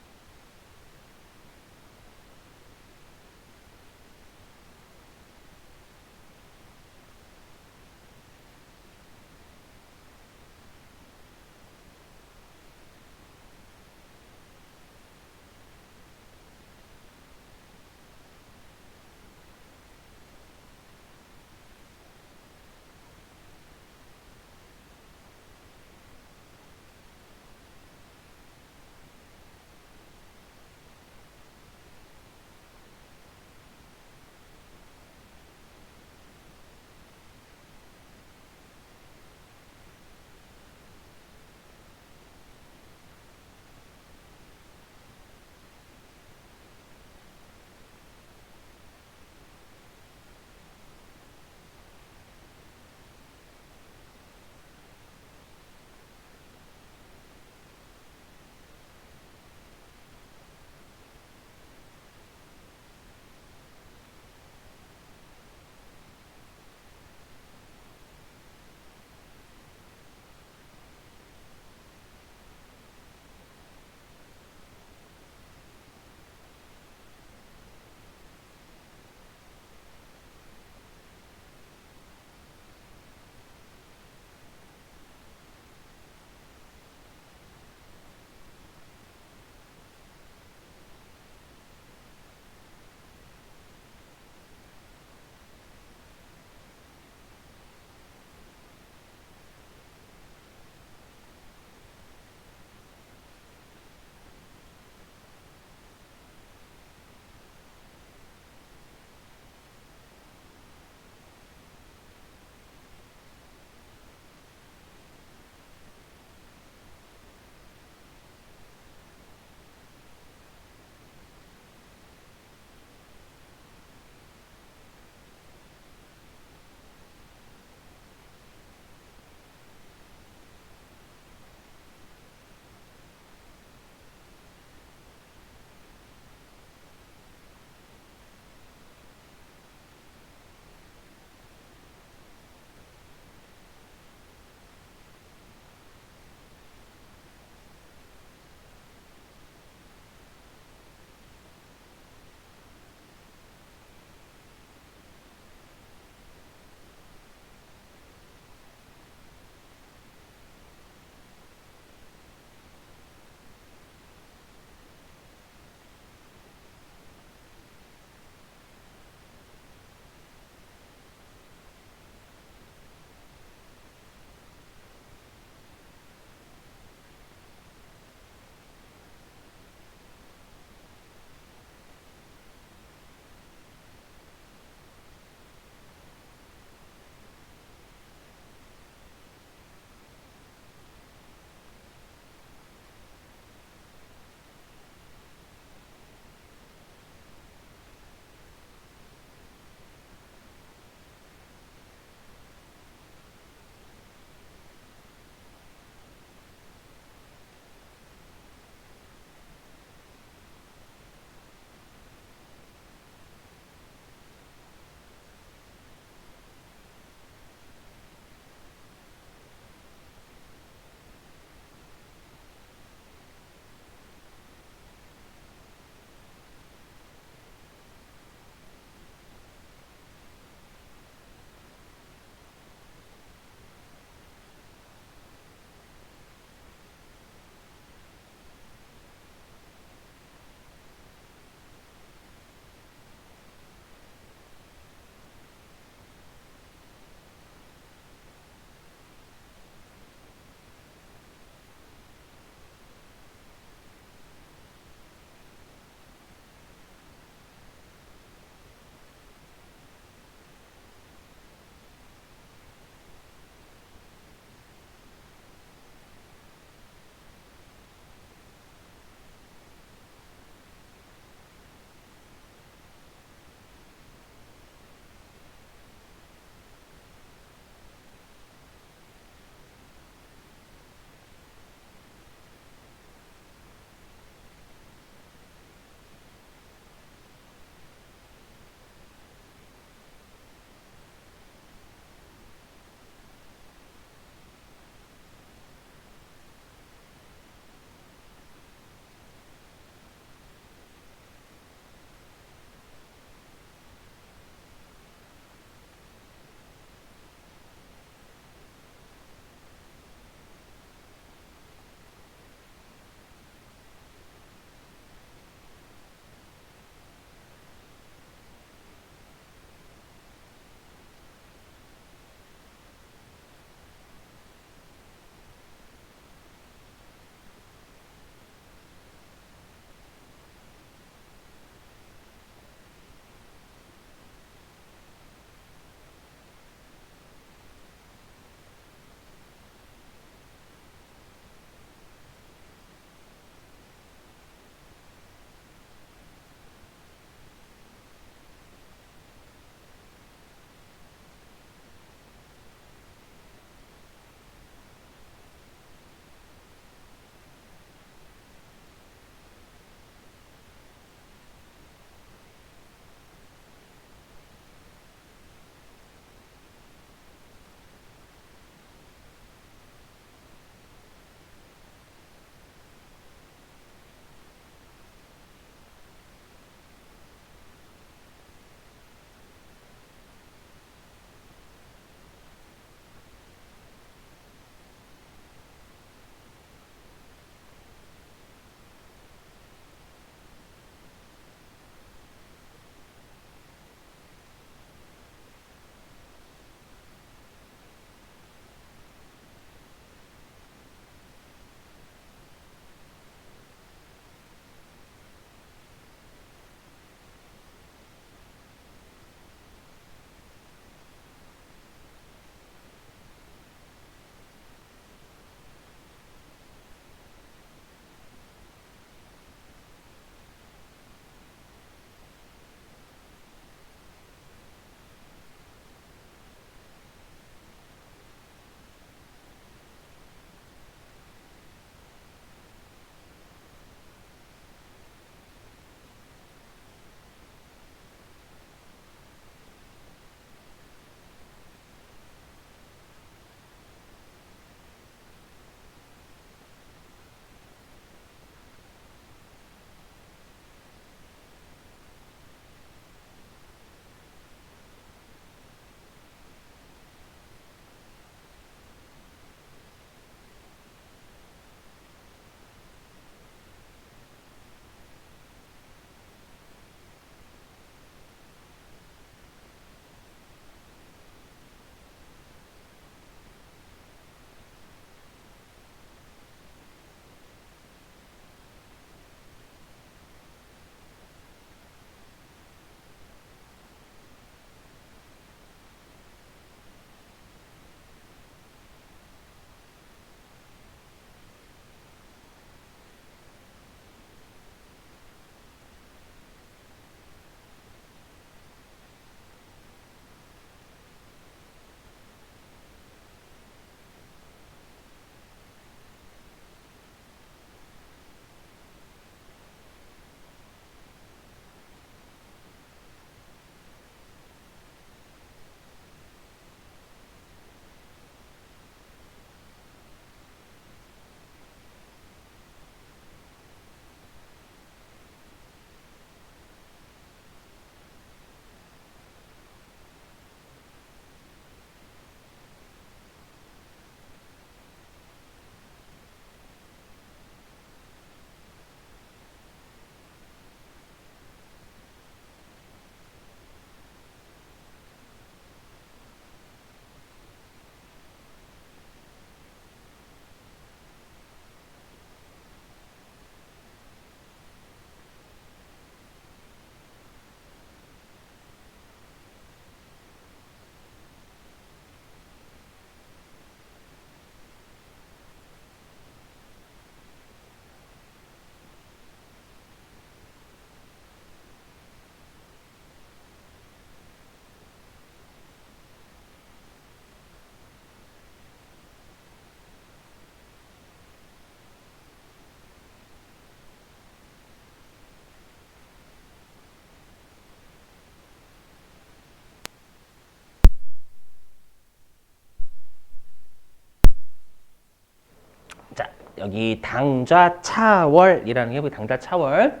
[SPEAKER 1] 여기 당좌 차월이라는 게 당좌 차월.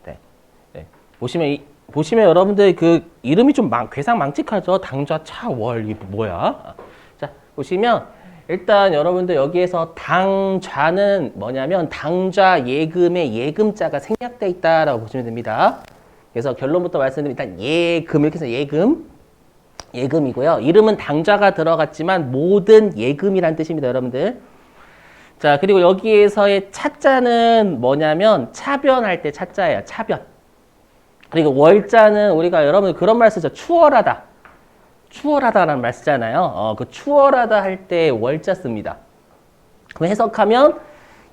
[SPEAKER 1] 네. 네. 보시면 여러분들 그 이름이 좀 괴상망측하죠. 당좌 차월 이 뭐야? 자, 보시면 일단 여러분들 여기에서 당좌는 뭐냐면 당좌 예금의 예금자가 생략돼 있다라고 보시면 됩니다. 그래서 결론부터 말씀드리면 일단 예금 이렇게 해서 예금이고요. 이름은 당좌가 들어갔지만 모든 예금이란 뜻입니다, 여러분들. 자, 그리고 여기에서의 차자는 뭐냐면 차변할 때 차자예요. 차변. 그리고 월자는 우리가 여러분 그런 말 쓰죠. 추월하다. 추월하다라는 말 쓰잖아요. 그 추월하다 할 때 월자 씁니다. 그럼 해석하면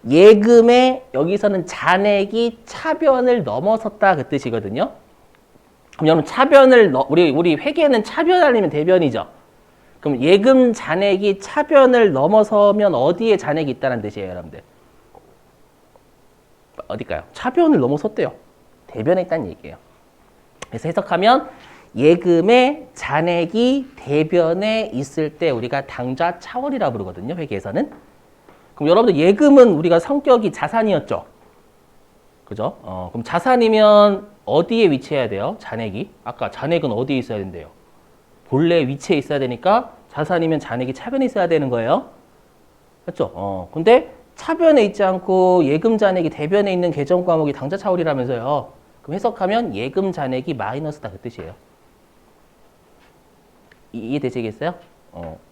[SPEAKER 1] 예금에 여기서는 잔액이 차변을 넘어섰다 그 뜻이거든요. 그럼 여러분 차변을 우리 회계는 차변 아니면 대변이죠. 그럼 예금 잔액이 차변을 넘어서면 어디에 잔액이 있다는 뜻이에요, 여러분들? 어딜까요? 차변을 넘어섰대요. 대변에 있다는 얘기예요. 그래서 해석하면 예금의 잔액이 대변에 있을 때 우리가 당좌 차월이라고 부르거든요, 회계에서는. 그럼 여러분들 예금은 우리가 성격이 자산이었죠. 그죠? 그럼 자산이면 어디에 위치해야 돼요? 잔액이. 아까 잔액은 어디에 있어야 된대요? 본래 위치에 있어야 되니까 자산이면 잔액이 차변에 있어야 되는 거예요. 맞죠? 근데 차변에 있지 않고 예금 잔액이 대변에 있는 계정 과목이 당좌 차월이라면서요. 그럼 해석하면 예금 잔액이 마이너스다 그 뜻이에요. 이해되시겠어요?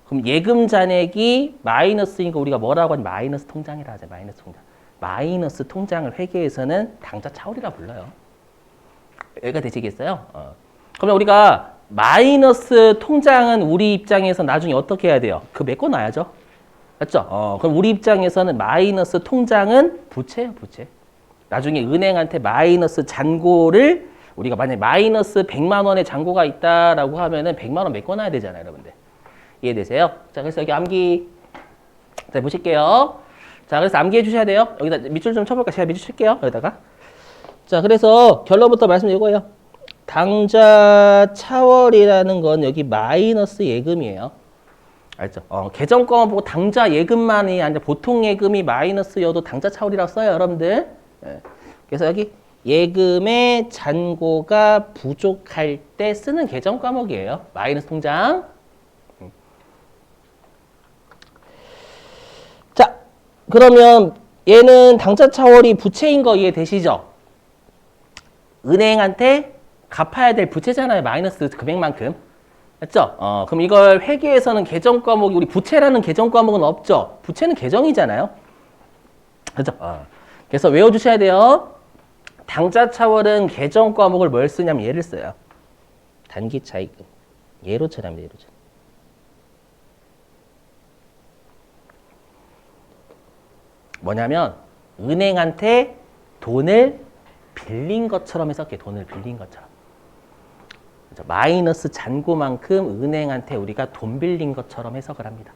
[SPEAKER 1] 그럼 예금 잔액이 마이너스인 거 우리가 뭐라고 하지? 마이너스 통장이라 하죠. 마이너스 통장. 마이너스 통장을 회계에서는 당좌 차월이라 불러요. 여기가 되시겠어요? 그러면 우리가 마이너스 통장은 우리 입장에서 나중에 어떻게 해야 돼요? 그 메꿔놔야죠. 맞죠? 그럼 우리 입장에서는 마이너스 통장은 부채예요, 부채. 나중에 은행한테 마이너스 잔고를 우리가 만약에 마이너스 100만 원의 잔고가 있다라고 하면은 100만 원 메꿔놔야 되잖아요, 여러분들. 이해되세요? 자, 그래서 여기 암기. 자, 보실게요. 자, 그래서 암기해 주셔야 돼요. 여기다 밑줄 좀 쳐볼까? 제가 밑줄 칠게요, 여기다가. 자, 그래서 결론부터 말씀 이거예요. 당좌 차월이라는 건 여기 마이너스 예금이에요. 알죠? 계정 거만 보고 당좌 예금만이 아니라 보통 예금이 마이너스여도 당좌 차월이라고 써요, 여러분들. 예. 그래서 여기 예금의 잔고가 부족할 때 쓰는 계정 과목이에요. 마이너스 통장. 자, 그러면 얘는 당좌 차월이 부채인 거 이해되시죠? 은행한테 갚아야 될 부채잖아요. 마이너스 금액만큼. 맞죠? 그럼 이걸 회계에서는 계정 과목이 우리 부채라는 계정 과목은 없죠. 부채는 계정이잖아요. 그죠? 그래서 외워주셔야 돼요. 당좌 차월은 계정 과목을 뭘 쓰냐면 얘를 써요. 단기 차익금. 얘로 처리합니다. 얘로 처리. 뭐냐면 은행한테 돈을 빌린 것처럼 해석해. 돈을 빌린 것처럼. 그렇죠? 마이너스 잔고만큼 은행한테 우리가 돈 빌린 것처럼 해석을 합니다.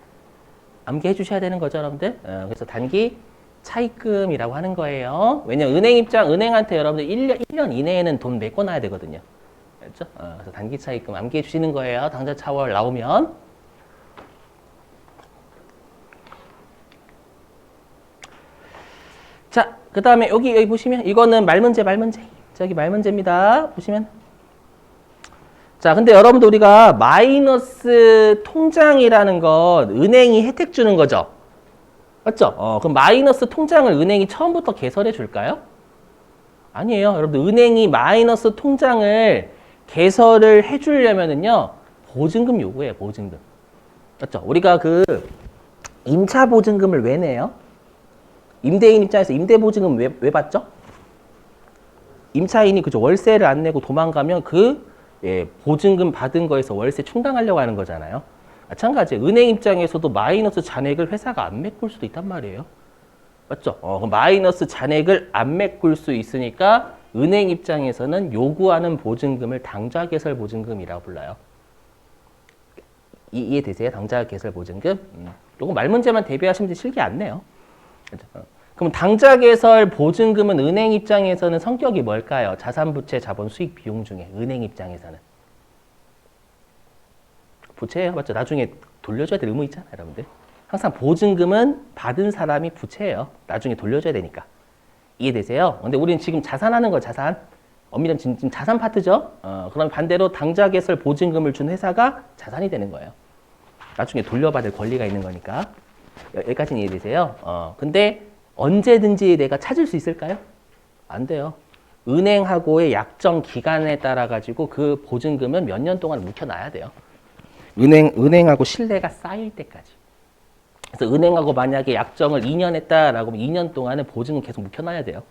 [SPEAKER 1] 암기해 주셔야 되는 거죠, 여러분들. 그래서 단기 차입금이라고 하는 거예요. 왜냐면 은행한테 여러분들 1년 이내에는 돈 메꿔놔야 되거든요. 그렇죠? 그래서 단기 차입금 암기해 주시는 거예요. 당좌 차월 나오면. 자, 그 다음에 여기 보시면 이거는 말문제. 저기 말문제입니다. 보시면. 자, 근데 여러분들 우리가 마이너스 통장이라는 건 은행이 혜택 주는 거죠. 맞죠? 그럼 마이너스 통장을 은행이 처음부터 개설해 줄까요? 아니에요. 여러분들 은행이 마이너스 통장을 개설을 해 주려면은요. 보증금 요구해요. 보증금. 맞죠? 우리가 그 임차 보증금을 왜 내요? 임대인 입장에서 임대 보증금 왜 받죠? 임차인이 그죠? 월세를 안 내고 도망가면 보증금 받은 거에서 월세 충당하려고 하는 거잖아요. 마찬가지예요. 은행 입장에서도 마이너스 잔액을 회사가 안 메꿀 수도 있단 말이에요. 맞죠? 그럼 마이너스 잔액을 안 메꿀 수 있으니까 은행 입장에서는 요구하는 보증금을 당좌 개설 보증금이라고 불러요. 이해되세요? 당좌 개설 보증금? 요거 말 문제만 대비하시면 실기 안 내요. 그럼 당좌 개설 보증금은 은행 입장에서는 성격이 뭘까요? 자산부채, 자본, 수익, 비용 중에 은행 입장에서는 부채예요, 맞죠? 나중에 돌려줘야 될 의무 있잖아요, 여러분들. 항상 보증금은 받은 사람이 부채예요. 나중에 돌려줘야 되니까. 이해되세요? 근데 우리는 지금 자산하는 거 자산. 엄밀히 지금 자산 파트죠? 그럼 반대로 당좌 개설 보증금을 준 회사가 자산이 되는 거예요. 나중에 돌려받을 권리가 있는 거니까. 여기까지는 이해되세요? 근데 언제든지 내가 찾을 수 있을까요? 안 돼요. 은행하고의 약정 기간에 따라 가지고 그 보증금은 몇 년 동안 묵혀놔야 돼요. 은행하고 신뢰가 쌓일 때까지. 그래서 은행하고 만약에 약정을 2년 했다라고 하면 2년 동안은 보증금 계속 묵혀놔야 돼요.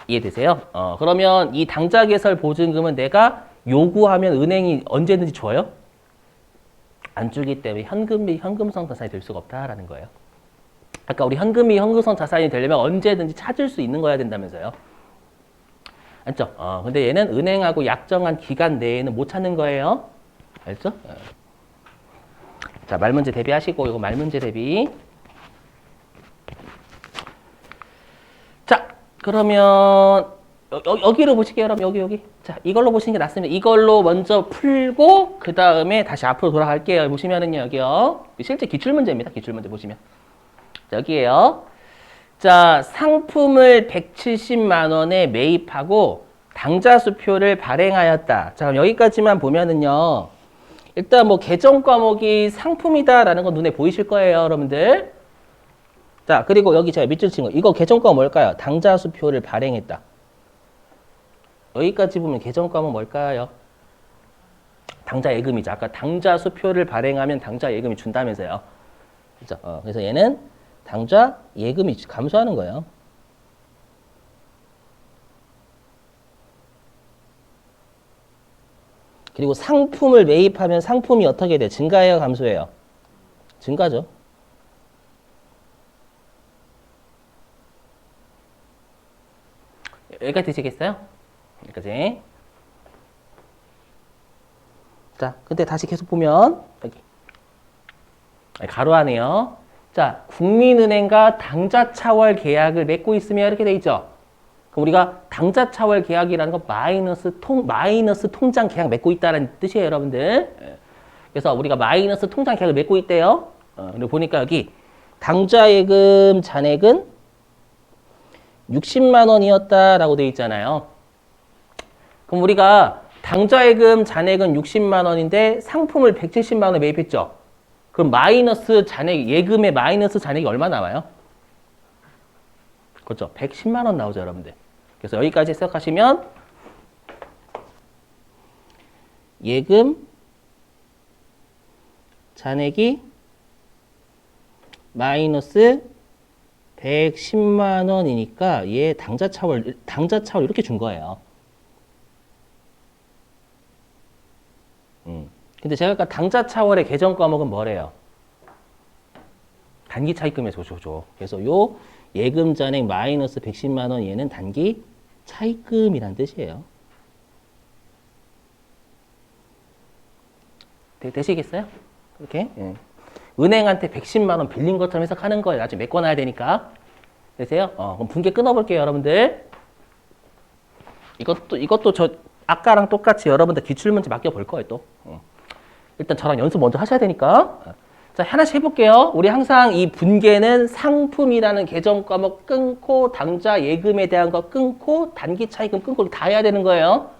[SPEAKER 1] 이해되세요? 그러면 이 당좌 개설 보증금은 내가 요구하면 은행이 언제든지 줘요? 안 주기 때문에 현금 및 현금성 자산이 될 수가 없다라는 거예요. 아까 우리 현금 및 현금성 자산이 되려면 언제든지 찾을 수 있는 거야 된다면서요. 알죠? 근데 얘는 은행하고 약정한 기간 내에는 못 찾는 거예요. 알죠? 자, 말문제 대비하시고 이거 말문제 대비. 자, 그러면 여기로 보실게요. 여러분 여기. 자, 이걸로 보시는 게 낫습니다. 이걸로 먼저 풀고 그 다음에 다시 앞으로 돌아갈게요. 보시면은요 여기요. 실제 기출문제입니다. 기출문제 보시면. 자, 여기에요. 자, 상품을 170만 원에 매입하고 당좌 수표를 발행하였다. 자, 그럼 여기까지만 보면은요. 일단 뭐 개정 과목이 상품이다라는 건 눈에 보이실 거예요, 여러분들. 자, 그리고 여기 제가 밑줄 친 거. 이거 개정 과목 뭘까요? 당좌 수표를 발행했다. 여기까지 보면 개정 과목 뭘까요? 당좌 예금이죠. 아까 당좌 수표를 발행하면 당좌 예금이 준다면서요. 그죠? 그래서 얘는 당좌 예금이 감소하는 거예요. 그리고 상품을 매입하면 상품이 어떻게 돼? 증가해요, 감소해요? 증가죠. 여기까지 되시겠어요? 여기까지. 자, 근데 다시 계속 보면 여기 가로 안에요. 자, 국민은행과 당좌차월 계약을 맺고 있으면 이렇게 돼 있죠. 그럼 우리가 당좌차월 계약이라는 건 마이너스 통장 계약 맺고 있다는 뜻이에요, 여러분들. 그래서 우리가 마이너스 통장 계약을 맺고 있대요. 그리고 보니까 여기 당좌예금 잔액은 60만 원이었다라고 돼 있잖아요. 그럼 우리가 당좌예금 잔액은 60만 원인데 상품을 170만 원에 매입했죠. 그럼 마이너스 잔액, 예금의 마이너스 잔액이 얼마 나와요? 그렇죠. 110만 원 나오죠, 여러분들. 그래서 여기까지 생각하시면 예금 잔액이 마이너스 110만 원이니까 얘 당좌차월 이렇게 준 거예요. 근데 제가 아까 당좌차월의 개정 과목은 뭐래요? 단기 차입금에서 줘. 그래서 요 예금 잔액 마이너스 110만 원 얘는 단기 차입금이란 뜻이에요. 되시겠어요? 이렇게? 예. 은행한테 110만 원 빌린 것처럼 해석하는 거예요. 나중에 메꿔놔야 되니까. 되세요? 그럼 분계 끊어볼게요, 여러분들. 이것도 저 아까랑 똑같이 여러분들 기출문제 맡겨볼 거예요, 또. 일단 저랑 연습 먼저 하셔야 되니까. 자, 하나씩 해볼게요. 우리 항상 이 분계는 상품이라는 개정 과목 끊고 당좌 예금에 대한 거 끊고 단기 차입금 끊고 다 해야 되는 거예요.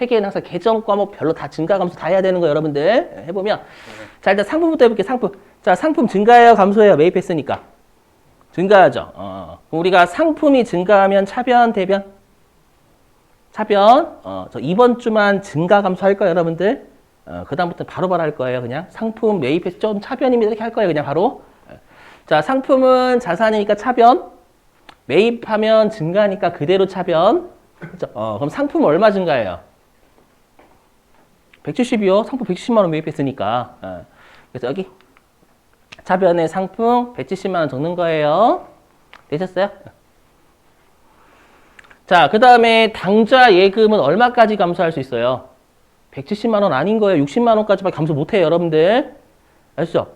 [SPEAKER 1] 회계는 항상 개정 과목 별로 다 증가 감소 다 해야 되는 거예요, 여러분들. 해보면. 자, 일단 상품부터 해볼게요, 상품. 자, 상품 증가해요, 감소해요? 매입했으니까. 증가하죠. 그럼 우리가 상품이 증가하면 차변, 대변? 차변. 저 이번 주만 증가 감소할 거예요, 여러분들. 그다음부터 바로바로 할 거예요, 그냥. 상품 매입해서 좀 차변입니다. 이렇게 할 거예요, 그냥 바로. 자, 상품은 자산이니까 차변. 매입하면 증가하니까 그대로 차변. 그렇죠? 그럼 상품 얼마 증가해요? 170이요. 상품 170만 원 매입했으니까. 그래서 여기 차변에 상품 170만 원 적는 거예요. 되셨어요? 자, 그 다음에 당좌 예금은 얼마까지 감소할 수 있어요? 170만 원 아닌 거예요. 60만 원까지밖에 감소 못해요, 여러분들. 아시죠?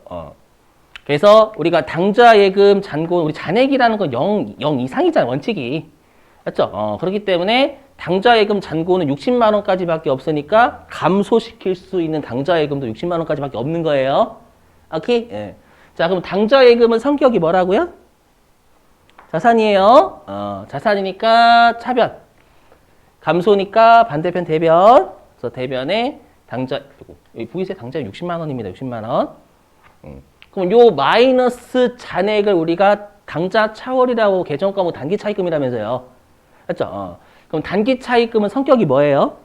[SPEAKER 1] 그래서 우리가 당좌 예금 잔고 우리 잔액이라는 건 0 이상이잖아요, 원칙이. 맞죠? 그렇기 때문에 당좌 예금 잔고는 60만 원까지밖에 없으니까 감소시킬 수 있는 당좌 예금도 60만 원까지밖에 없는 거예요. 오케이? 예. 자, 그럼 당좌 예금은 성격이 뭐라고요? 자산이에요. 자산이니까 차변. 감소니까 반대편 대변. 그래서 대변에 당좌, 여기 보이세요? 당좌 60만 원입니다. 60만 원. 그럼 요 마이너스 잔액을 우리가 당좌 차월이라고 계정 과목 단기 차입금이라면서요. 맞죠? 그럼 단기 차입금은 성격이 뭐예요?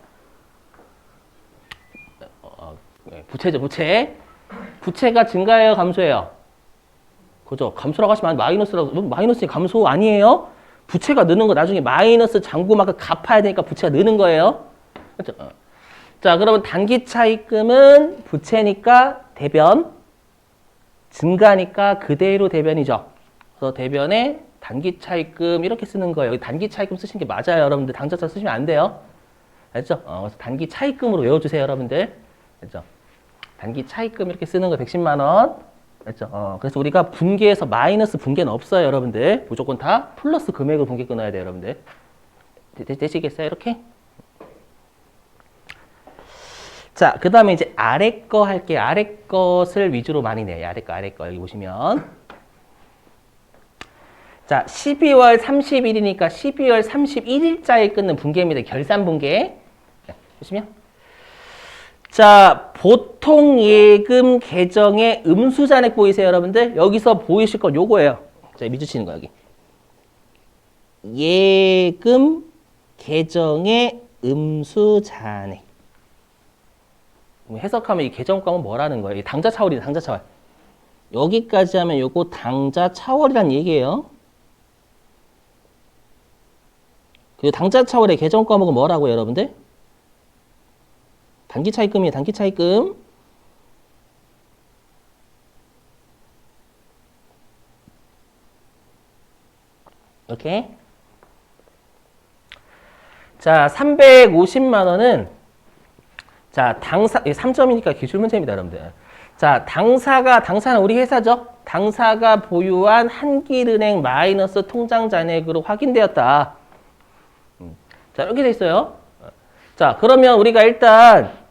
[SPEAKER 1] 부채죠, 부채. 부채가 증가해요, 감소해요? 그죠? 감소라고 하시면 마이너스라고, 마이너스이 감소 아니에요? 부채가 느는 거 나중에 마이너스 잔고만큼 갚아야 되니까 부채가 느는 거예요. 그죠? 자, 그러면 단기 차입금은 부채니까 대변, 증가니까 그대로 대변이죠. 그래서 대변에 단기 차입금 이렇게 쓰는 거예요. 여기 단기 차입금 쓰시는 게 맞아요, 여러분들. 당좌차 쓰시면 안 돼요. 알죠? 그래서 단기 차입금으로 외워주세요, 여러분들. 알죠? 단기 차입금 이렇게 쓰는 거 110만 원. 알죠? 그래서 우리가 분기에서 마이너스 분기는 없어요, 여러분들. 무조건 다 플러스 금액을 분기 끊어야 돼요, 여러분들. 되시겠어요, 이렇게? 자, 그 다음에 이제 아래 거 할게요. 아래 것을 위주로 많이 내요. 아래 거. 여기 보시면. 자, 12월 30일이니까 12월 31일자에 끊는 분기입니다. 결산 분기. 보시면. 자, 보통 예금 계정의 음수 잔액 보이세요, 여러분들? 여기서 보이실 건 요거예요. 자, 밑주치는 거 여기. 예금 계정의 음수 잔액. 해석하면 이 계정과는 뭐라는 거예요? 당좌 차월이다, 당좌 차월. 여기까지 하면 요거 당좌 차월이란 얘기예요. 그 당좌 차월의 계정 과목은 뭐라고요, 여러분들? 단기 차입금이에요, 단기 차입금. 이렇게. 자, 350만 원은 자, 당사 3점이니까 기출 문제입니다, 여러분들. 자, 당사는 우리 회사죠. 당사가 보유한 한길은행 마이너스 통장 잔액으로 확인되었다. 자, 이렇게 돼 있어요. 자, 그러면 우리가 일단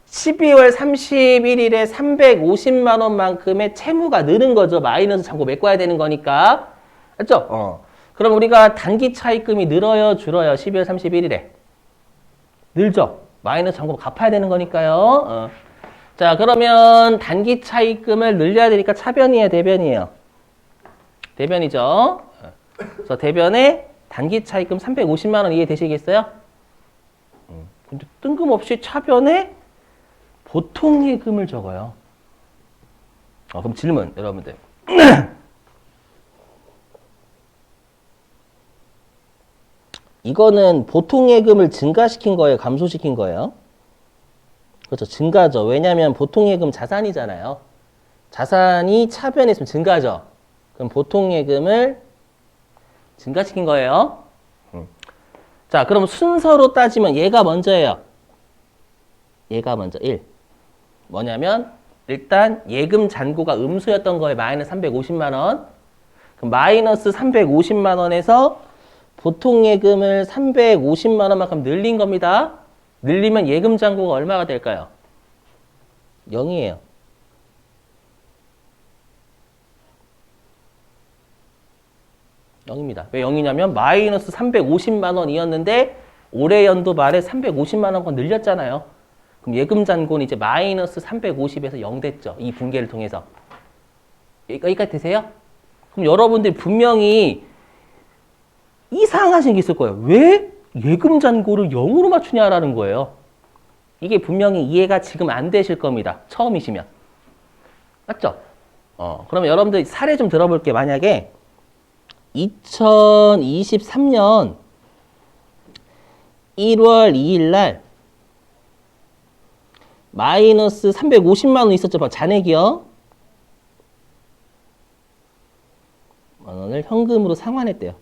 [SPEAKER 1] 12월 31일에 350만 원만큼의 채무가 느는 거죠. 마이너스 잔고 메꿔야 되는 거니까. 맞죠? 그럼 우리가 단기 차입금이 늘어요, 줄어요? 12월 31일에. 늘죠? 마이너스 잔고 갚아야 되는 거니까요. 자, 그러면 단기 차입금을 늘려야 되니까 차변이에요, 대변이에요? 대변이죠. 그래서 대변에 단기 차입금 350만 원 이해되시겠어요? 근데 뜬금없이 차변에 보통 예금을 적어요. 그럼 질문, 여러분들. 이거는 보통 예금을 증가시킨 거예요, 감소시킨 거예요? 그렇죠, 증가죠. 왜냐하면 보통 예금 자산이잖아요. 자산이 차변에 있으면 증가죠. 그럼 보통 예금을 증가시킨 거예요. 자, 그럼 순서로 따지면 얘가 먼저예요. 얘가 먼저 1. 뭐냐면 일단 예금 잔고가 음수였던 거예요. 마이너스 350만 원. 그럼 마이너스 350만 원에서 보통 예금을 350만 원만큼 늘린 겁니다. 늘리면 예금 잔고가 얼마가 될까요? 0이에요. (0입니다) 왜 0이냐면 마이너스 350만 원이었는데 올해 연도 말에 350만 원권 늘렸잖아요. 그럼 예금 잔고는 이제 마이너스 350에서 0 됐죠. 이 분계를 통해서. 여기까지 되세요? 그럼 여러분들 분명히 이상하신 게 있을 거예요. 왜 예금 잔고를 0으로 맞추냐라는 거예요. 이게 분명히 이해가 지금 안 되실 겁니다. 처음이시면. 맞죠? 그러면 여러분들 사례 좀 들어볼게요. 만약에 2023년 1월 2일 날 마이너스 350만 원 있었죠. 잔액이요. 만 원을 현금으로 상환했대요.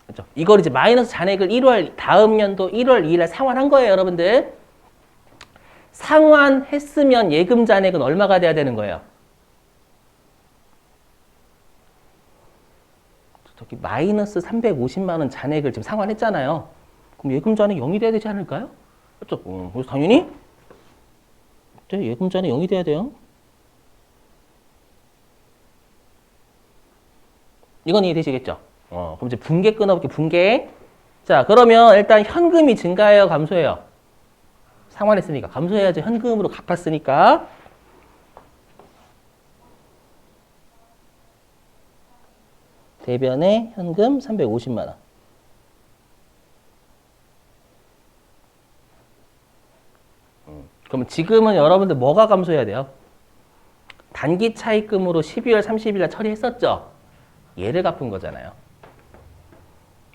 [SPEAKER 1] 그렇죠? 이걸 이제 마이너스 잔액을 다음 연도 1월 2일 날 상환한 거예요, 여러분들. 상환했으면 예금 잔액은 얼마가 돼야 되는 거예요? 저기 마이너스 350만 원 잔액을 지금 상환했잖아요. 그럼 예금 잔액 0이 돼야 되지 않을까요? 그렇죠? 그래서 당연히 네, 예금 잔액 0이 돼야 돼요. 이건 이해되시겠죠? 그럼 이제 분계 끊어볼게요. 분계. 자, 그러면 일단 현금이 증가해요, 감소해요? 상환했으니까. 감소해야지. 현금으로 갚았으니까. 대변에 현금 350만 원. 그러면 지금은 여러분들 뭐가 감소해야 돼요? 단기 차입금으로 12월 30일 날 처리했었죠? 얘를 갚은 거잖아요.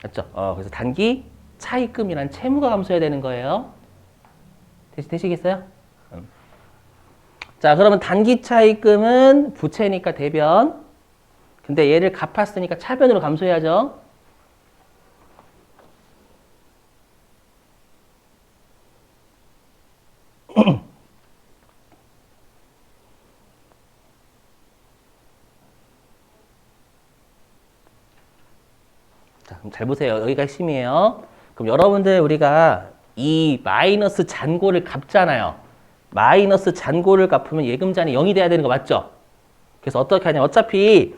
[SPEAKER 1] 맞죠? 그래서 단기 차입금이란 채무가 감소해야 되는 거예요. 되시겠어요? 자, 그러면 단기 차입금은 부채니까 대변. 근데 얘를 갚았으니까 차변으로 감소해야죠. 자, 그럼 잘 보세요. 여기가 핵심이에요. 그럼 여러분들 우리가 이 마이너스 잔고를 갚잖아요. 마이너스 잔고를 갚으면 예금잔이 0이 돼야 되는 거 맞죠? 그래서 어떻게 하냐. 어차피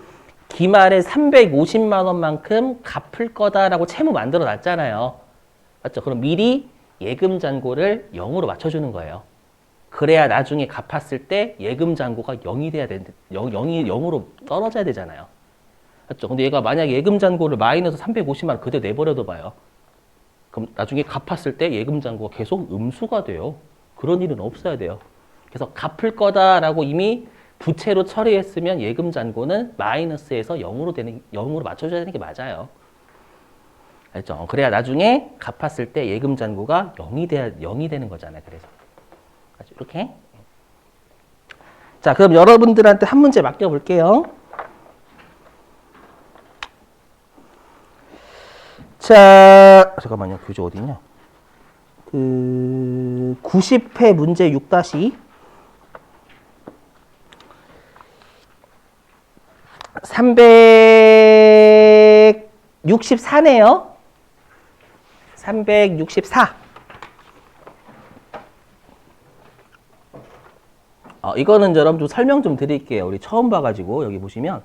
[SPEAKER 1] 기말에 350만 원만큼 갚을 거다라고 채무 만들어 놨잖아요. 맞죠? 그럼 미리 예금 잔고를 0으로 맞춰주는 거예요. 그래야 나중에 갚았을 때 예금 잔고가 0이 돼야 되는데 0이 0으로 떨어져야 되잖아요. 맞죠? 근데 얘가 만약 예금 잔고를 마이너스 350만 원 그대로 내버려둬 봐요. 그럼 나중에 갚았을 때 예금 잔고가 계속 음수가 돼요. 그런 일은 없어야 돼요. 그래서 갚을 거다라고 이미 부채로 처리했으면 예금 잔고는 마이너스에서 0으로 맞춰줘야 되는 게 맞아요. 알죠? 그래야 나중에 갚았을 때 예금 잔고가 0이 되는 거잖아요. 그래서. 이렇게. 자, 그럼 여러분들한테 한 문제 맡겨볼게요. 자, 잠깐만요. 교재 어디냐? 90회 문제 6-2. 364네요. 364. 이거는 여러분 좀 설명 좀 드릴게요. 우리 처음 봐가지고 여기 보시면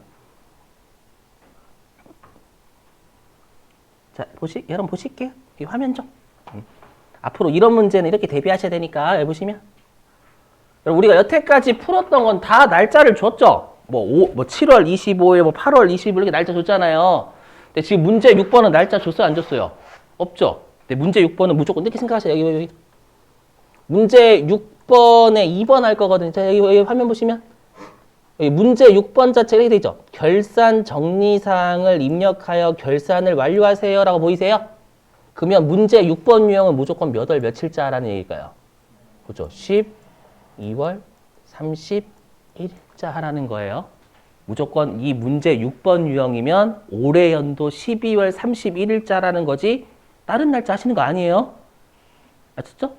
[SPEAKER 1] 자 여러분 보실게요. 이 화면 좀 앞으로 이런 문제는 이렇게 대비하셔야 되니까 여기 보시면 여러분 우리가 여태까지 풀었던 건 다 날짜를 줬죠. 뭐 7월 25일, 뭐 8월 20일 이렇게 날짜 줬잖아요. 근데 지금 문제 6번은 날짜 줬어요, 안 줬어요? 없죠. 근데 문제 6번은 무조건 이렇게 생각하세요. 여기. 문제 6번에 2번 할 거거든요. 자, 여기 화면 보시면 여기 문제 6번 자체가 이렇게 돼 있죠. 결산 정리사항을 입력하여 결산을 완료하세요 라고 보이세요? 그러면 문제 6번 유형은 무조건 몇 월 며칠자라는 얘기일까요? 그렇죠. 12월 31일자 하라는 거예요. 무조건 이 문제 6번 유형이면 올해 연도 12월 31일자라는 거지 다른 날짜 하시는 거 아니에요? 아셨죠?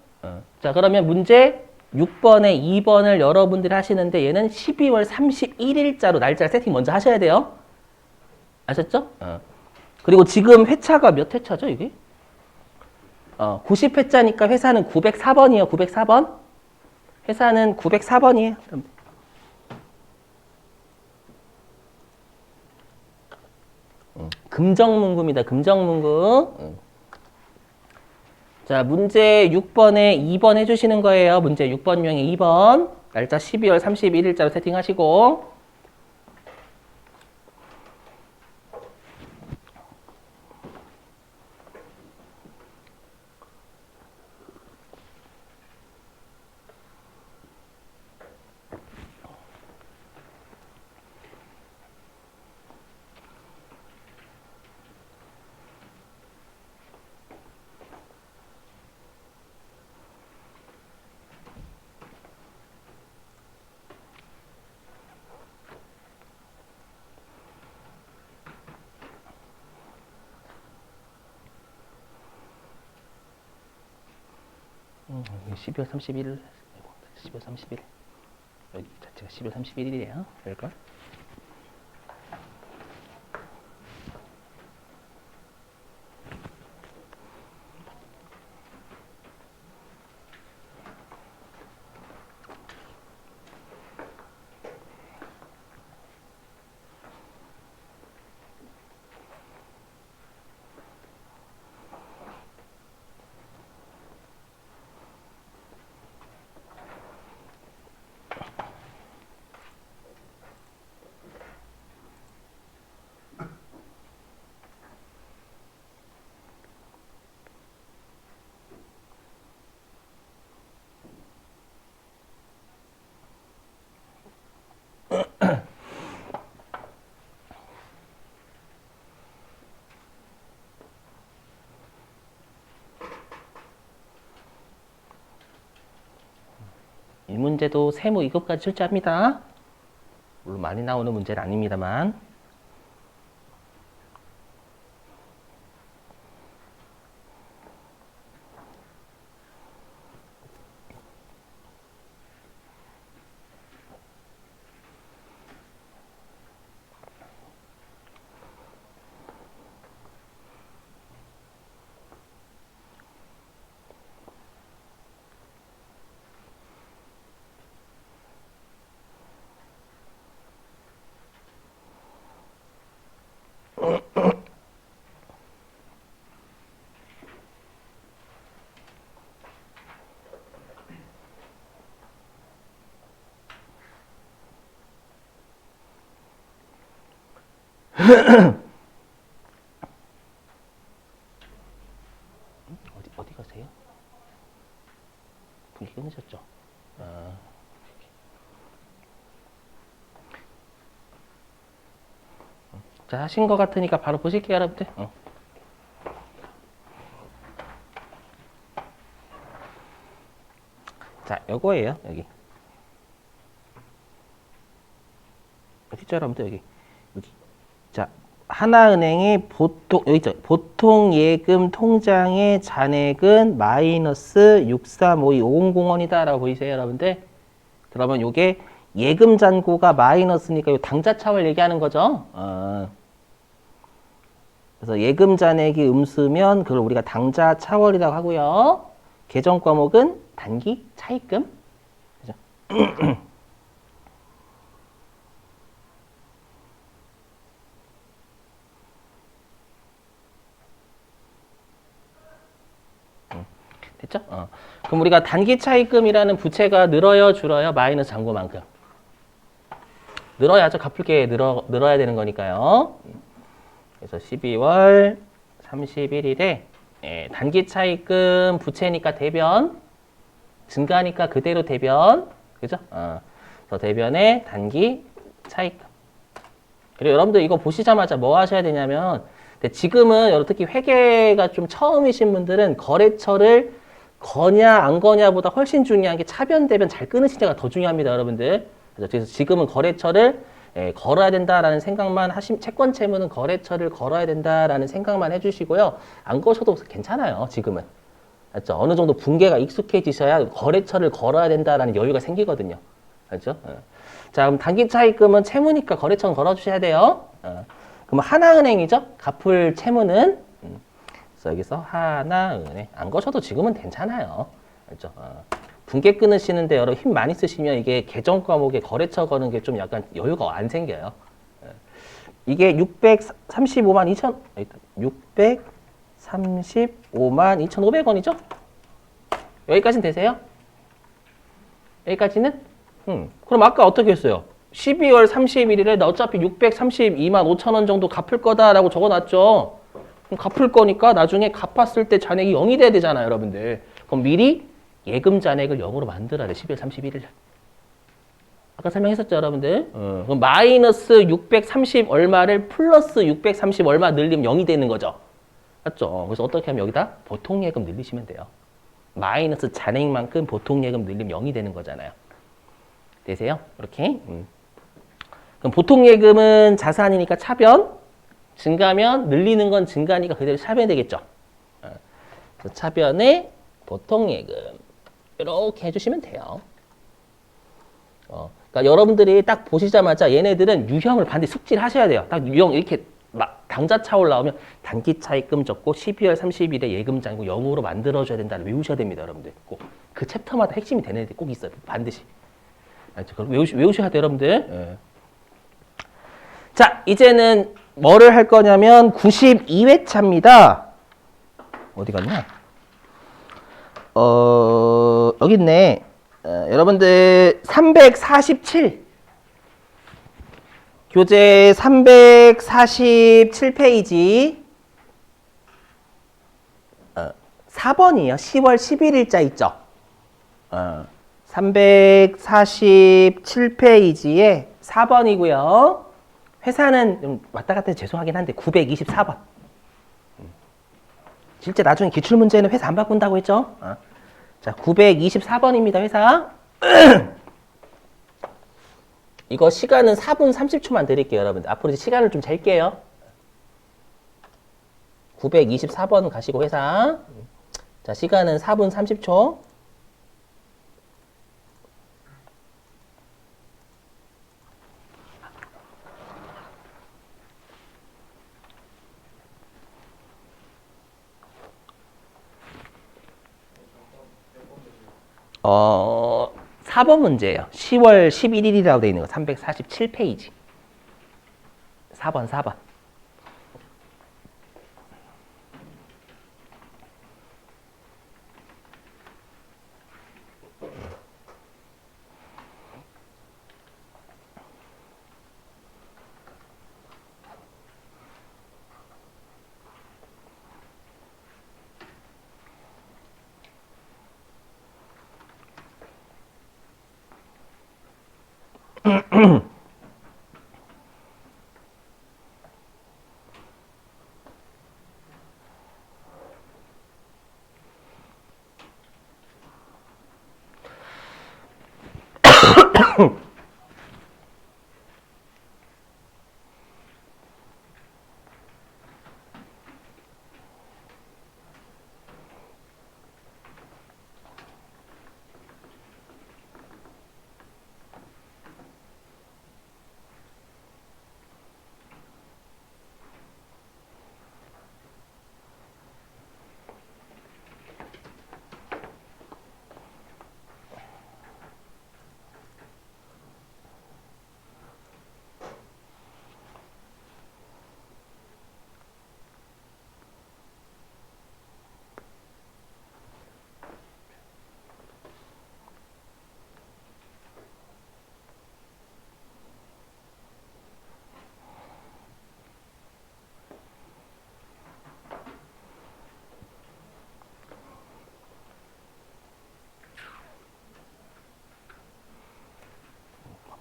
[SPEAKER 1] 자, 그러면 문제 6번에 2번을 여러분들이 하시는데 얘는 12월 31일자로 날짜 세팅 먼저 하셔야 돼요. 아셨죠? 그리고 지금 회차가 몇 회차죠, 이게? 90회차니까 회사는 904번이에요. 904번. 회사는 904번이에요. 금정문구입니다. 금정문구. 자, 문제 6번에 2번 해주시는 거예요. 문제 6번 유형의 2번. 날짜 12월 31일자로 세팅하시고. 여기 12월 31일, 12월 31일. 여기 자체가 12월 31일이에요. 될걸? 이 문제도 세무 2급까지 출제합니다. 물론 많이 나오는 문제는 아닙니다만. 어디 가세요? 분기 끊으셨죠? 자, 하신 것 같으니까 바로 보실게요, 여러분들. 자, 요거예요, 여기. 여기 있죠, 여러분들, 여기. 자, 하나은행의 보통, 여기 있죠. 보통 예금 통장의 잔액은 마이너스 6352500원이다 라고 보이세요, 여러분들? 그러면 요게 예금 잔고가 마이너스니까 요 당좌 차월 얘기하는 거죠. 그래서 예금 잔액이 음수면 그걸 우리가 당좌 차월이라고 하고요. 계정 과목은 단기 차입금. 그죠? 됐죠? 그럼 우리가 단기 차입금이라는 부채가 늘어요, 줄어요? 마이너스 잔고만큼. 늘어야죠. 갚을 게 늘어야 되는 거니까요. 그래서 12월 31일에 단기 차입금 부채니까 대변, 증가니까 그대로 대변, 그죠? 그래서 대변에 단기 차입금. 그리고 여러분들 이거 보시자마자 뭐 하셔야 되냐면, 지금은 특히 회계가 좀 처음이신 분들은 거래처를 거냐 안 거냐보다 훨씬 중요한 게 차변 대변 잘 끊으시냐가 더 중요합니다, 여러분들. 그래서 지금은 거래처를 걸어야 된다라는 생각만 채권 채무는 거래처를 걸어야 된다라는 생각만 해주시고요. 안 거셔도 괜찮아요, 지금은. 맞죠? 어느 정도 분계가 익숙해지셔야 거래처를 걸어야 된다라는 여유가 생기거든요. 알죠? 자, 그럼 단기 차입금은 채무니까 거래처는 걸어주셔야 돼요. 그럼 하나은행이죠? 갚을 채무는. 그래서 여기서 하나은행. 안 거셔도 지금은 괜찮아요. 알죠? 분계 끊으시는데 여러 힘 많이 쓰시면 이게 계정 과목에 거래처 거는 게 좀 약간 여유가 안 생겨요. 이게 635만 2,500원이죠? 여기까지는 되세요? 여기까지는? 그럼 아까 어떻게 했어요? 12월 31일에 나 어차피 632만 5천 원 정도 갚을 거다라고 적어놨죠. 그럼 갚을 거니까 나중에 갚았을 때 잔액이 0이 돼야 되잖아요, 여러분들. 그럼 미리 예금 잔액을 0으로 만들어야 돼, 12월 31일. 아까 설명했었죠, 여러분들? 그럼 마이너스 630 얼마를 플러스 630 얼마 늘리면 0이 되는 거죠. 맞죠? 그래서 어떻게 하면 여기다 보통 예금 늘리시면 돼요. 마이너스 잔액만큼 보통 예금 늘리면 0이 되는 거잖아요. 되세요? 이렇게. 그럼 보통 예금은 자산이니까 차변, 증가면 늘리는 건 증가니까 그대로 차변이 되겠죠. 그래서 차변에 보통 예금 이렇게 해주시면 돼요. 그러니까 여러분들이 딱 보시자마자 얘네들은 유형을 반드시 숙지를 하셔야 돼요. 딱 유형 이렇게 막 당좌 차올 나오면 단기 차입금 적고 12월 30일에 예금 잔고 0으로 만들어줘야 된다는 외우셔야 됩니다, 여러분들. 꼭 그 챕터마다 핵심이 되는 애들이 꼭 있어요, 반드시. 그걸 외우셔야 돼요, 여러분들. 예. 자, 이제는 뭐를 할 거냐면 92회차입니다. 어디 갔냐? 여기 있네. 여러분들 347 교재 347페이지 4번이에요. 10월 11일자 있죠? 347페이지에 4번이고요. 회사는 좀 왔다 갔다 해서 죄송하긴 한데 924번. 실제 나중에 기출문제는 회사 안 바꾼다고 했죠? 자, 924번입니다, 회사. 이거 시간은 4분 30초만 드릴게요, 여러분들. 앞으로 이제 시간을 좀 잴게요. 924번 가시고 회사. 자, 시간은 4분 30초. 어, 4번 문제예요. 10월 11일이라고 되어 있는 거 347페이지. 4번.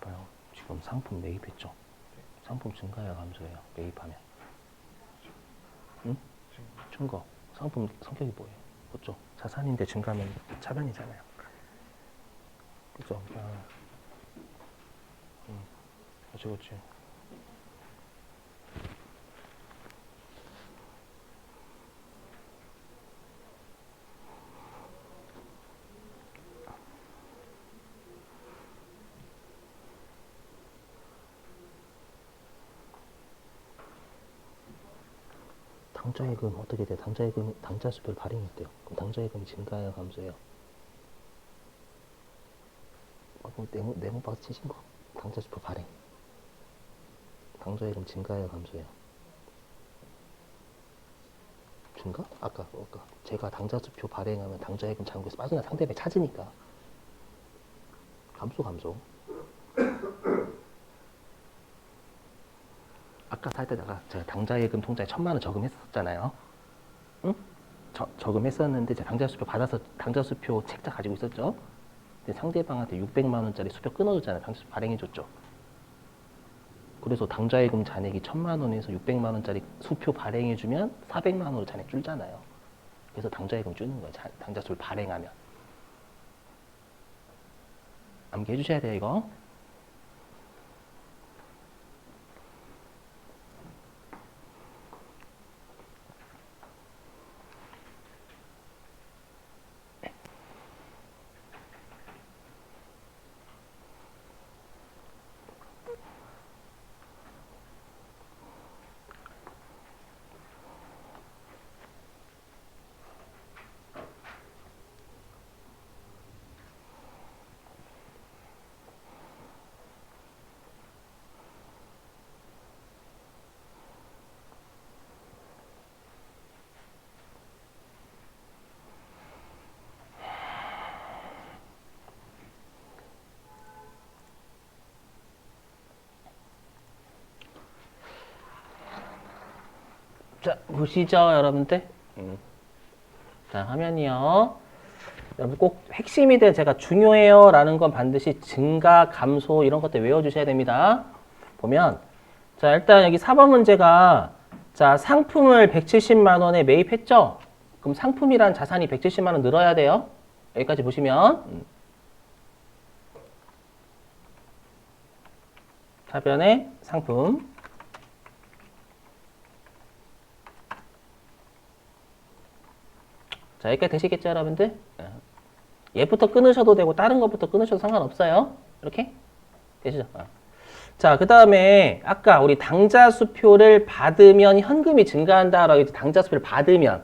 [SPEAKER 1] 봐봐요. 지금 상품 매입했죠? 상품 증가해요, 감소해요? 매입하면. 응? 증거. 상품 성격이 뭐예요? 그렇죠? 자산인데 증가하면 차변이잖아요. 그죠? 그렇지. 당좌예금 어떻게 돼? 당좌수별 발행했대요. 그럼 당좌예금이 증가해요, 감소해요? 그럼 네모 박스 치신 거? 당좌수표 발행. 당좌예금 증가해요, 감소해요? 증가? 아까 제가 당좌수표 발행하면 당좌예금 잔고에서 빠져나 상대방이 찾으니까 감소. 아까 살 때다가 제가 당좌예금 통장에 1,000만 원 저금했었잖아요. 응? 저금했었는데 제가 당좌수표 받아서 당좌수표 책자 가지고 있었죠. 근데 상대방한테 600만 원짜리 수표 끊어줬잖아요. 당좌수표 발행해줬죠. 그래서 당좌예금 잔액이 1,000만 원에서 600만 원짜리 수표 발행해주면 400만 원으로 잔액 줄잖아요. 그래서 당좌예금 주는 거예요. 당좌수표를 발행하면. 암기해 주셔야 돼요, 이거. 자, 보시죠, 여러분들. 자, 화면이요. 여러분 꼭 핵심이 돼 제가 중요해요 라는 건 반드시 증가, 감소 이런 것들 외워주셔야 됩니다. 보면 자, 일단 여기 4번 문제가 자, 상품을 170만 원에 매입했죠? 그럼 상품이란 자산이 170만 원 늘어야 돼요. 여기까지 보시면 차변의 상품. 자, 여기까지 되시겠죠, 여러분들? 얘부터 끊으셔도 되고 다른 것부터 끊으셔도 상관없어요. 이렇게 되시죠? 자, 그 다음에 아까 우리 당좌수표를 받으면 현금이 증가한다라고 했지. 당좌수표를 받으면.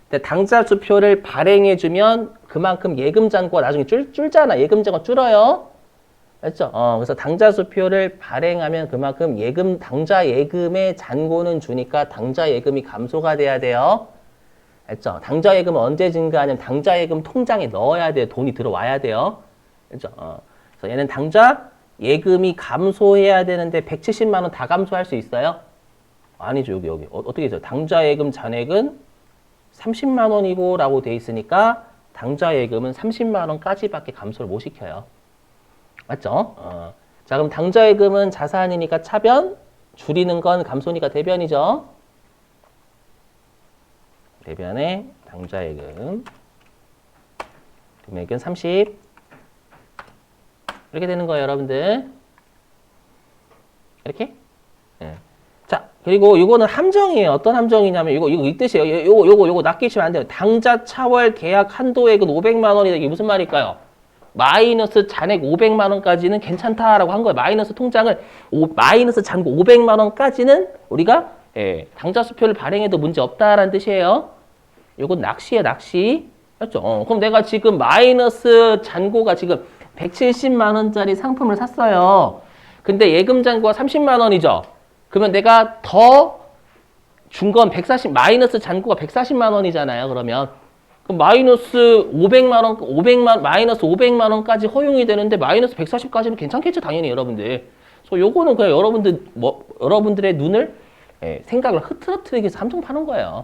[SPEAKER 1] 근데 당좌수표를 발행해주면 그만큼 예금 잔고가 나중에 줄잖아. 예금 잔고 줄어요. 알죠? 그래서 당좌수표를 발행하면 그만큼 당좌 예금의 잔고는 주니까 당좌 예금이 감소가 돼야 돼요. 알죠? 당좌 예금은 언제 증가하냐면 당좌 예금 통장에 넣어야 돼요. 돈이 들어와야 돼요. 알죠? 그래서 얘는 당좌 예금이 감소해야 되는데 170만 원 다 감소할 수 있어요? 아니죠. 여기. 어떻게 되죠? 당좌 예금 잔액은 30만 원이고 라고 돼 있으니까 당좌 예금은 30만 원까지밖에 감소를 못 시켜요. 맞죠? 자, 그럼 당좌 예금은 자산이니까 차변, 줄이는 건 감소니까 대변이죠. 대변의 당좌 예금 금액은 30 이렇게 되는 거예요, 여러분들. 이렇게. 예. 자, 그리고 이거는 함정이에요. 어떤 함정이냐면 이거 이 뜻이에요. 요거 낚이시면 안 돼요. 당좌 차월 계약 한도액은 500만 원이다. 이게 무슨 말일까요? 마이너스 잔액 500만 원까지는 괜찮다라고 한 거예요. 마이너스 통장을 마이너스 잔고 500만 원까지는 우리가 당좌 수표를 발행해도 문제 없다라는 뜻이에요. 이건 낚시예요, 낚시. 맞죠? 그럼 내가 지금 마이너스 잔고가 지금 170만 원짜리 상품을 샀어요. 근데 예금 잔고가 30만 원이죠. 그러면 내가 더 준 건 마이너스 잔고가 140만 원이잖아요. 그러면 마이너스 500만 원까지 허용이 되는데 마이너스 140까지는 괜찮겠죠, 당연히 여러분들. 그래서 요거는 그냥 여러분들의 눈을 생각을 흐트러뜨리기 위해서 함정 파는 거예요.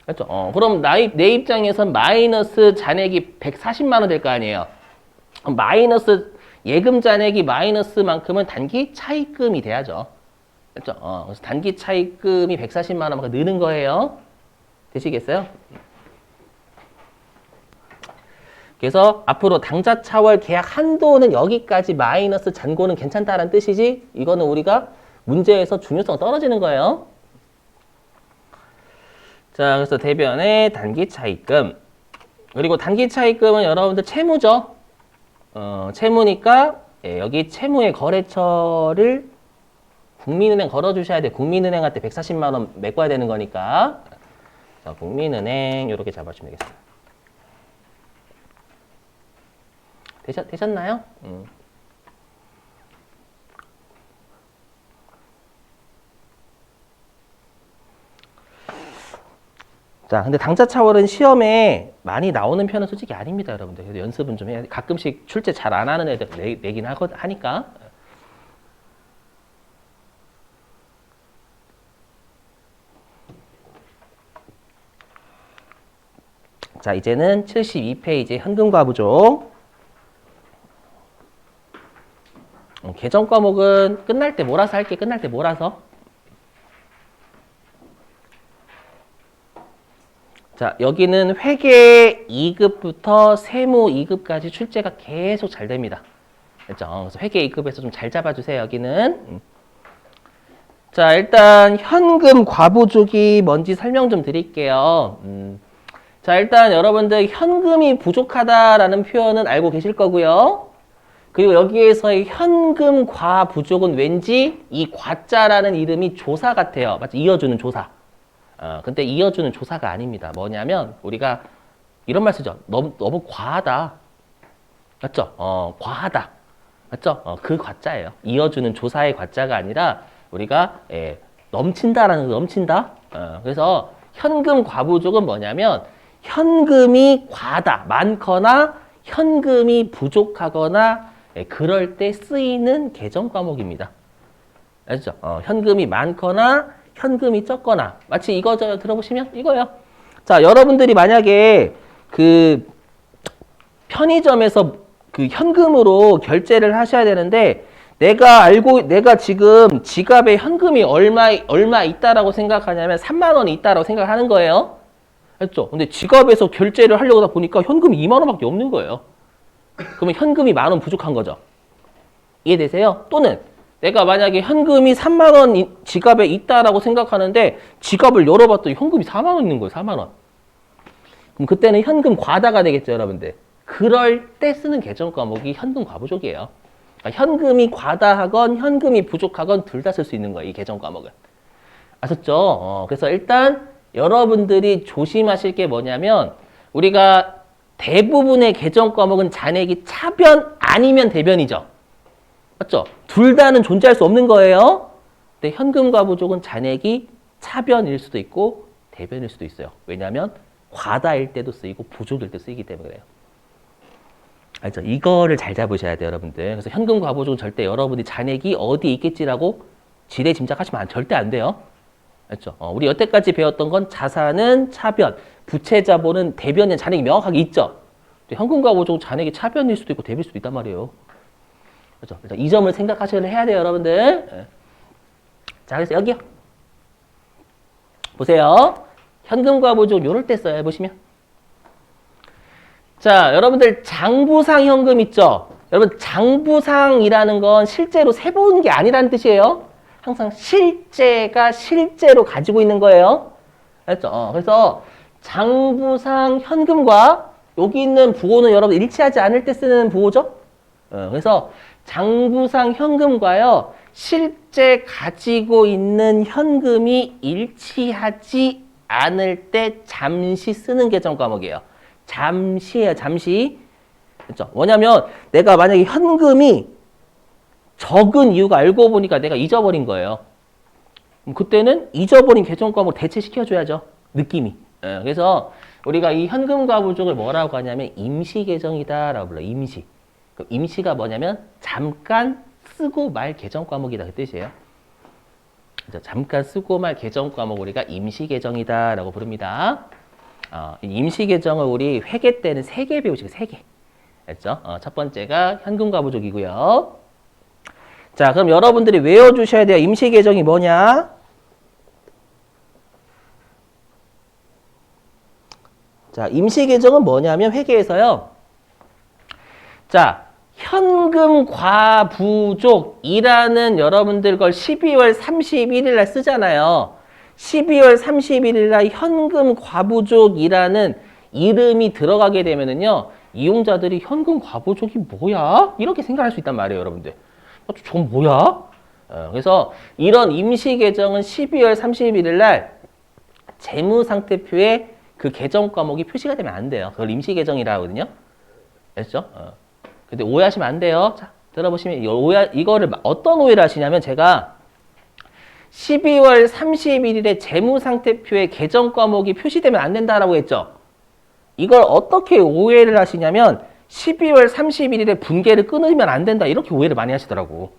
[SPEAKER 1] 그렇죠? 그럼 내 입장에선 마이너스 잔액이 140만 원 될 거 아니에요. 마이너스 예금 잔액이 마이너스만큼은 단기 차입금이 돼야죠. 그렇죠? 그래서 단기 차입금이 140만 원만큼 느는 거예요. 되시겠어요? 그래서 앞으로 당좌 차월 계약 한도는 여기까지 마이너스 잔고는 괜찮다라는 뜻이지, 이거는 우리가 문제에서 중요성 떨어지는 거예요. 자, 그래서 대변의 단기 차입금. 그리고 단기 차입금은 여러분들 채무죠. 채무니까 여기 채무의 거래처를 국민은행 걸어주셔야 돼요. 국민은행한테 140만 원 메꿔야 되는 거니까. 자, 국민은행 이렇게 잡아주면 되겠어요. 되셨나요? 자, 근데 당좌 차월은 시험에 많이 나오는 편은 솔직히 아닙니다, 여러분들. 그래서 연습은 좀 해야 돼. 가끔씩 출제 잘 안 하는 애들 내긴 하니까. 자, 이제는 72페이지 현금과 부족. 계정 과목은 끝날 때 몰아서 할게. 끝날 때 몰아서. 자, 여기는 회계 2급부터 세무 2급까지 출제가 계속 잘 됩니다. 그렇죠? 그래서 회계 2급에서 좀 잘 잡아주세요, 여기는. 자, 일단 현금 과부족이 뭔지 설명 좀 드릴게요. 자, 일단 여러분들 현금이 부족하다라는 표현은 알고 계실 거고요. 그리고 여기에서의 현금 과부족은 왠지 이 과자라는 이름이 조사 같아요. 맞죠? 이어주는 조사. 근데 이어주는 조사가 아닙니다. 뭐냐면 우리가 이런 말 쓰죠. 너무 과하다. 맞죠? 과하다. 맞죠? 그 과자예요. 이어주는 조사의 과자가 아니라 우리가 넘친다라는 거, 넘친다. 그래서 현금 과부족은 뭐냐면 현금이 과하다, 많거나 현금이 부족하거나 그럴 때 쓰이는 계정 과목입니다. 알죠? 현금이 많거나 현금이 적거나 마치 이거 들어보시면 이거요. 자, 여러분들이 만약에 그 편의점에서 그 현금으로 결제를 하셔야 되는데 내가 지금 지갑에 현금이 얼마 있다라고 생각하냐면 3만 원이 있다라고 생각하는 거예요. 알죠? 근데 지갑에서 결제를 하려고 하다 보니까 현금이 2만 원밖에 없는 거예요. 그러면 현금이 만 원 부족한 거죠. 이해되세요? 또는 내가 만약에 현금이 3만 원 지갑에 있다라고 생각하는데 지갑을 열어봤더니 현금이 4만 원 있는 거예요. 4만 원. 그럼 그때는 현금 과다가 되겠죠, 여러분들. 그럴 때 쓰는 계정 과목이 현금 과부족이에요. 그러니까 현금이 과다하건 현금이 부족하건 둘 다 쓸 수 있는 거예요, 이 계정 과목은. 아셨죠? 그래서 일단 여러분들이 조심하실 게 뭐냐면 우리가 대부분의 계정 과목은 잔액이 차변 아니면 대변이죠. 맞죠? 둘 다는 존재할 수 없는 거예요. 근데 현금과 부족은 잔액이 차변일 수도 있고 대변일 수도 있어요. 왜냐하면 과다일 때도 쓰이고 부족일 때 쓰이기 때문에 그래요. 알죠? 이거를 잘 잡으셔야 돼요, 여러분들. 그래서 현금과 부족은 절대 여러분이 잔액이 어디 있겠지라고 지레 짐작하시면 절대 안 돼요. 알죠? 우리 여태까지 배웠던 건 자산은 차변, 부채 자본은 대변인 잔액이 명확하게 있죠. 현금과 부족은 잔액이 차변일 수도 있고 대변일 수도 있단 말이에요. 그렇죠? 이 점을 생각하셔야 해야 돼요, 여러분들. 자, 그래서 여기요. 보세요. 현금과 부족 요럴 때 써요, 보시면. 자, 여러분들 장부상 현금 있죠? 여러분 장부상이라는 건 실제로 세보는 게 아니라는 뜻이에요. 항상 실제가 실제로 가지고 있는 거예요. 알죠? 그래서 장부상 현금과 여기 있는 부호는 여러분 일치하지 않을 때 쓰는 부호죠? 그래서 장부상 현금과요, 실제 가지고 있는 현금이 일치하지 않을 때 잠시 쓰는 계정 과목이에요. 잠시예요, 잠시. 그렇죠? 뭐냐면 내가 만약에 현금이 적은 이유가 알고 보니까 내가 잊어버린 거예요. 그럼 그때는 잊어버린 계정 과목 대체시켜줘야죠. 느낌이. 그래서 우리가 이 현금과 부족을 뭐라고 하냐면 임시 계정이다라고 불러요. 임시. 그럼 임시가 뭐냐면 잠깐 쓰고 말 계정 과목이다 그 뜻이에요. 그래서 잠깐 쓰고 말 계정 과목 우리가 임시 계정이다라고 부릅니다. 임시 계정을 우리 회계 때는 3개 배우시고 3개. 됐죠? 첫 번째가 현금과 부족이고요. 자, 그럼 여러분들이 외워주셔야 돼요. 임시 계정이 뭐냐? 자, 임시 계정은 뭐냐면 회계에서요. 자, 현금 과부족이라는 여러분들 걸 12월 31일 날 쓰잖아요. 12월 31일 날 현금 과부족이라는 이름이 들어가게 되면은요, 이용자들이 현금 과부족이 뭐야? 이렇게 생각할 수 있단 말이에요, 여러분들. 저건 뭐야? 그래서 이런 임시 계정은 12월 31일 날 재무상태표에 그 계정 과목이 표시가 되면 안 돼요. 그걸 임시 계정이라 하거든요. 알죠? 근데 오해하시면 안 돼요. 자, 들어보시면 이거를 어떤 오해를 하시냐면 제가 12월 31일에 재무상태표에 계정 과목이 표시되면 안 된다라고 했죠. 이걸 어떻게 오해를 하시냐면 12월 31일에 분계를 끊으면 안 된다 이렇게 오해를 많이 하시더라고.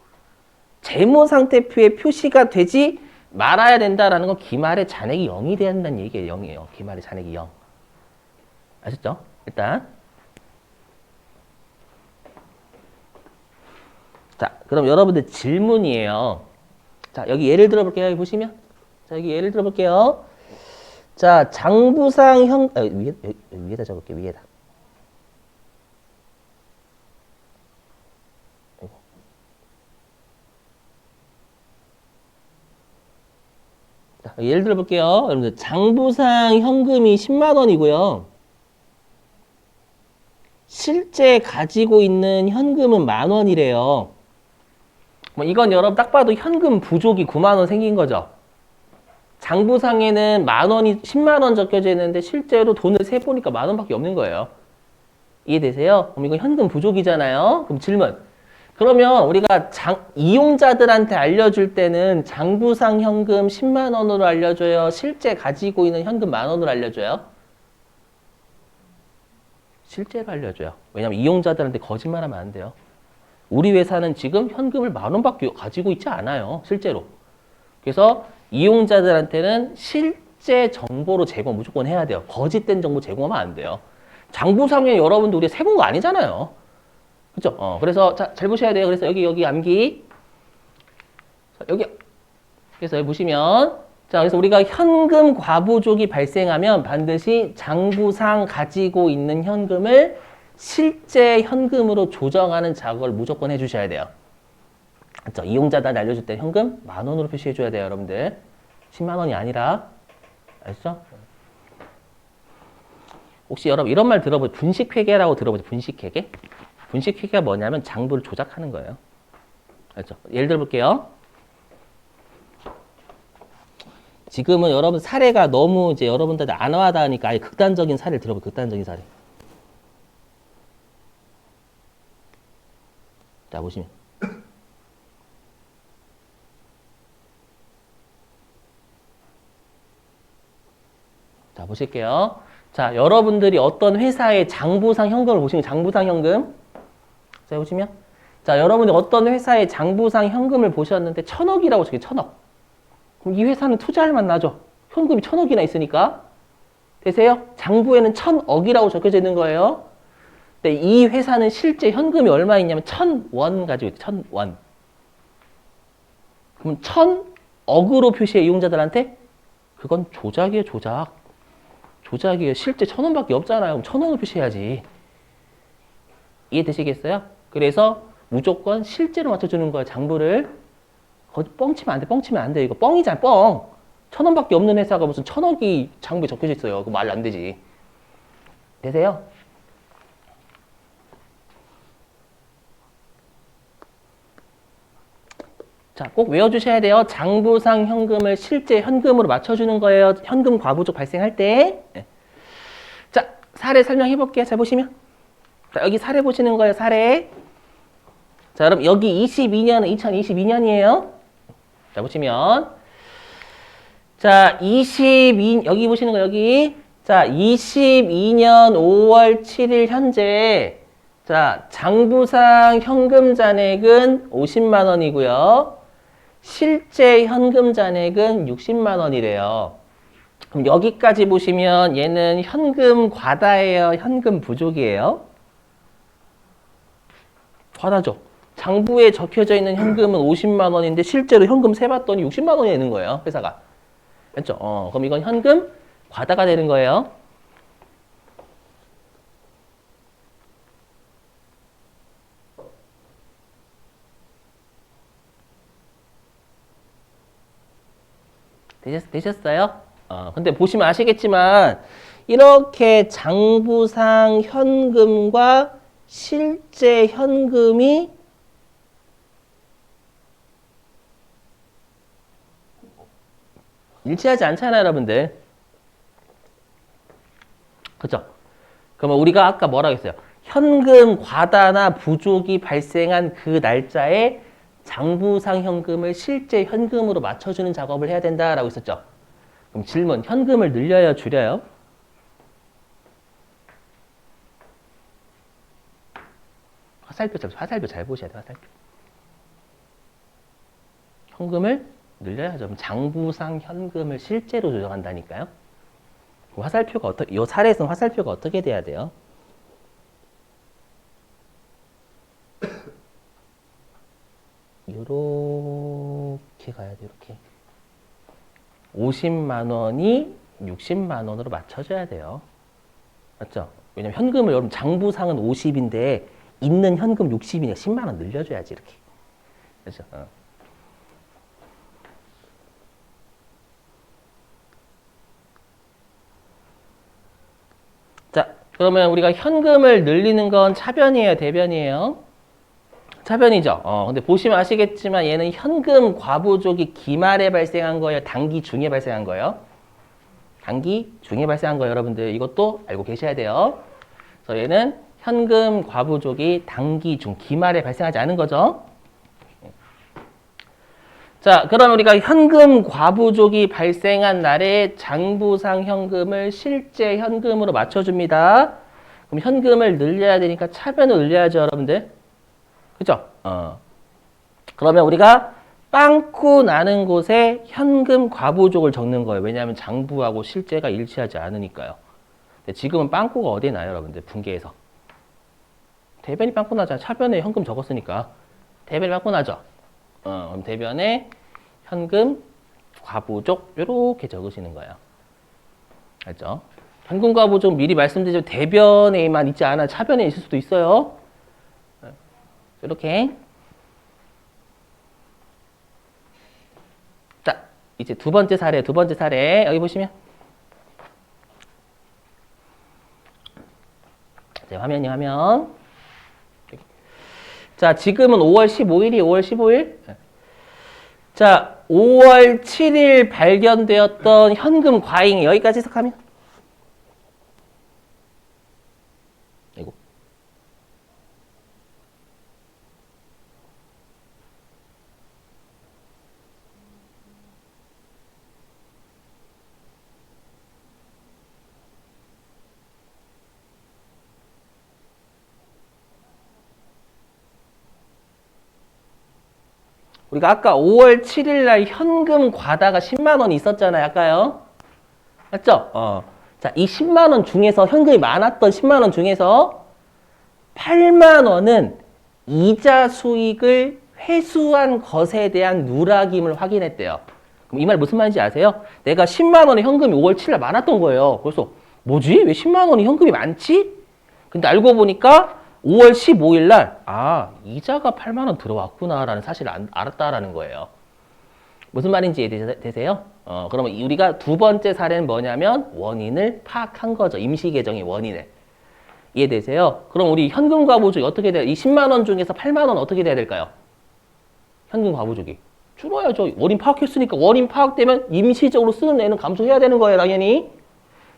[SPEAKER 1] 재무상태표에 표시가 되지 말아야 된다라는 건 기말에 잔액이 0이 돼야 된다는 얘기예요. 0이에요. 기말에 잔액이 0. 아셨죠? 일단 자, 그럼 여러분들 질문이에요. 자, 여기 예를 들어볼게요. 여기 보시면. 자, 여기 예를 들어볼게요. 자, 장부상 위에다 적을게요. 위에다. 자, 예를 들어볼게요. 여러분들 장부상 현금이 10만 원이고요. 실제 가지고 있는 현금은 10,000원이래요. 뭐 이건 여러분 딱 봐도 현금 부족이 9만 원 생긴 거죠. 장부상에는 10,000원이 10만 원 적혀져 있는데 실제로 돈을 세보니까 10,000원밖에 없는 거예요. 이해되세요? 그럼 이건 현금 부족이잖아요. 그럼 질문. 그러면 우리가 이용자들한테 알려줄 때는 장부상 현금 10만 원으로 알려줘요? 실제 가지고 있는 현금 10,000원으로 알려줘요? 실제로 알려줘요. 왜냐면 이용자들한테 거짓말하면 안 돼요. 우리 회사는 지금 현금을 10,000원밖에 가지고 있지 않아요. 실제로. 그래서 이용자들한테는 실제 정보로 제공 무조건 해야 돼요. 거짓된 정보 제공하면 안 돼요. 장부상에 여러분들 우리 세본 거 아니잖아요. 그죠? 그래서 자, 잘 보셔야 돼요. 그래서 여기 암기. 자, 여기. 그래서 여기 보시면 자, 그래서 우리가 현금 과부족이 발생하면 반드시 장부상 가지고 있는 현금을 실제 현금으로 조정하는 작업을 무조건 해주셔야 돼요. 맞죠? 이용자단 알려줄 때 현금 10,000원으로 표시해줘야 돼요, 여러분들. 10만 원이 아니라. 알죠? 혹시 여러분 이런 말 들어보세요. 분식회계라고 들어보세요. 분식회계? 분식회계가 뭐냐면 장부를 조작하는 거예요. 알죠? 예를 들어볼게요. 지금은 여러분 사례가 너무 이제 여러분들 안 와닿으니까 아예 극단적인 사례를 들어보세요. 극단적인 사례. 자, 보시면. 자, 보실게요. 자, 여러분들이 어떤 회사의 장부상 현금을 보시면 장부상 현금. 자, 보시면. 자, 여러분이 어떤 회사의 장부상 현금을 보셨는데 1,000억이라고 적혀 1,000억. 그럼 이 회사는 투자할 만 나죠. 현금이 1,000억이나 있으니까. 되세요? 장부에는 1,000억이라고 적혀져 있는 거예요. 근데 이 회사는 실제 현금이 얼마 있냐면 1,000원 가지고 있대. 1,000원. 그럼 1,000억으로 표시해 이용자들한테? 그건 조작이에요, 조작. 조작이에요. 실제 1,000원밖에 없잖아요. 그럼 1,000원을 표시해야지. 이해되시겠어요? 그래서 무조건 실제로 맞춰주는 거예요. 장부를. 거기 뻥치면 안 돼. 뻥치면 안 돼. 이거 뻥이잖아. 뻥. 1,000원밖에 없는 회사가 무슨 1,000억이 장부에 적혀져 있어요. 그거 말 안 되지. 되세요? 자, 꼭 외워주셔야 돼요. 장부상 현금을 실제 현금으로 맞춰주는 거예요. 현금 과부족 발생할 때. 자, 사례 설명해 볼게요. 잘 보시면. 자, 여기 사례 보시는 거예요. 사례. 자, 여러분 여기 22년은 2022년이에요. 자, 보시면. 자, 여기 보시는 거 여기. 자, 22년 5월 7일 현재. 자, 장부상 현금 잔액은 50만 원이고요. 실제 현금 잔액은 60만 원이래요. 그럼 여기까지 보시면 얘는 현금 과다예요? 현금 부족이에요? 과다죠. 장부에 적혀져 있는 현금은 50만 원인데 실제로 현금 세봤더니 60만 원이 되는 거예요. 회사가. 그렇죠? 그럼 이건 현금 과다가 되는 거예요. 되셨어요? 근데 보시면 아시겠지만 이렇게 장부상 현금과 실제 현금이 일치하지 않잖아요, 여러분들. 그죠? 그러면 우리가 아까 뭐라고 했어요? 현금 과다나 부족이 발생한 그 날짜에 장부상 현금을 실제 현금으로 맞춰주는 작업을 해야 된다라고 했었죠. 그럼 질문, 현금을 늘려요, 줄여요? 화살표 잘 보셔야 돼요, 화살표. 현금을 늘려야죠. 그럼 장부상 현금을 실제로 조정한다니까요. 화살표가 이 사례에서는 화살표가 어떻게 돼야 돼요? 요렇게 가야 돼, 이렇게. 50만 원이 60만 원으로 맞춰줘야 돼요. 맞죠? 왜냐면 현금을, 여러분, 장부상은 50인데, 있는 현금 60이니까 10만 원 늘려줘야지, 이렇게. 그렇죠? 자, 그러면 우리가 현금을 늘리는 건 차변이에요, 대변이에요? 차변이죠. 근데 보시면 아시겠지만 얘는 현금 과부족이 기말에 발생한 거예요? 단기 중에 발생한 거예요? 단기 중에 발생한 거예요, 여러분들. 이것도 알고 계셔야 돼요. 그래서 얘는 현금 과부족이 단기 중, 기말에 발생하지 않은 거죠. 자, 그럼 우리가 현금 과부족이 발생한 날에 장부상 현금을 실제 현금으로 맞춰줍니다. 그럼 현금을 늘려야 되니까 차변을 늘려야죠, 여러분들. 그죠? 그러면 우리가 빵꾸 나는 곳에 현금 과부족을 적는 거예요. 왜냐하면 장부하고 실제가 일치하지 않으니까요. 근데 지금은 빵꾸가 어디에 나요, 여러분들? 분계에서. 대변이 빵꾸 나잖아요. 차변에 현금 적었으니까. 대변이 빵꾸 나죠? 그럼 대변에 현금 과부족 이렇게 적으시는 거예요. 알죠? 현금 과부족 미리 말씀드리지만 대변에만 있지 않아 차변에 있을 수도 있어요. 이렇게. 이제 두 번째 사례. 여기 보시면. 자, 화면. 자, 지금은 5월 15일이 5월 15일. 자, 5월 7일 발견되었던 현금 과잉 여기까지 해석하면. 이거. 우리가 아까 5월 7일 날 현금 과다가 10만 원이 있었잖아요. 아까요. 맞죠? 자, 이 10만 원 중에서 현금이 많았던 10만 원 중에서 8만 원은 이자 수익을 회수한 것에 대한 누락임을 확인했대요. 그럼 이 말 무슨 말인지 아세요? 내가 10만 원의 현금이 5월 7일 날 많았던 거예요. 그래서 뭐지? 왜 10만 원이 현금이 많지? 근데 알고 보니까 5월 15일 날, 이자가 8만 원 들어왔구나라는 사실을 알았다라는 거예요. 무슨 말인지 이해되세요? 그러면 우리가 두 번째 사례는 뭐냐면 원인을 파악한 거죠. 임시계정의 원인을. 이해되세요? 그럼 우리 현금 과부족이 어떻게 돼요? 이 10만 원 중에서 8만 원 어떻게 돼야 될까요? 현금 과부족이. 줄어야죠. 원인 파악했으니까 원인 파악되면 임시적으로 쓰는 애는 감소해야 되는 거예요. 당연히.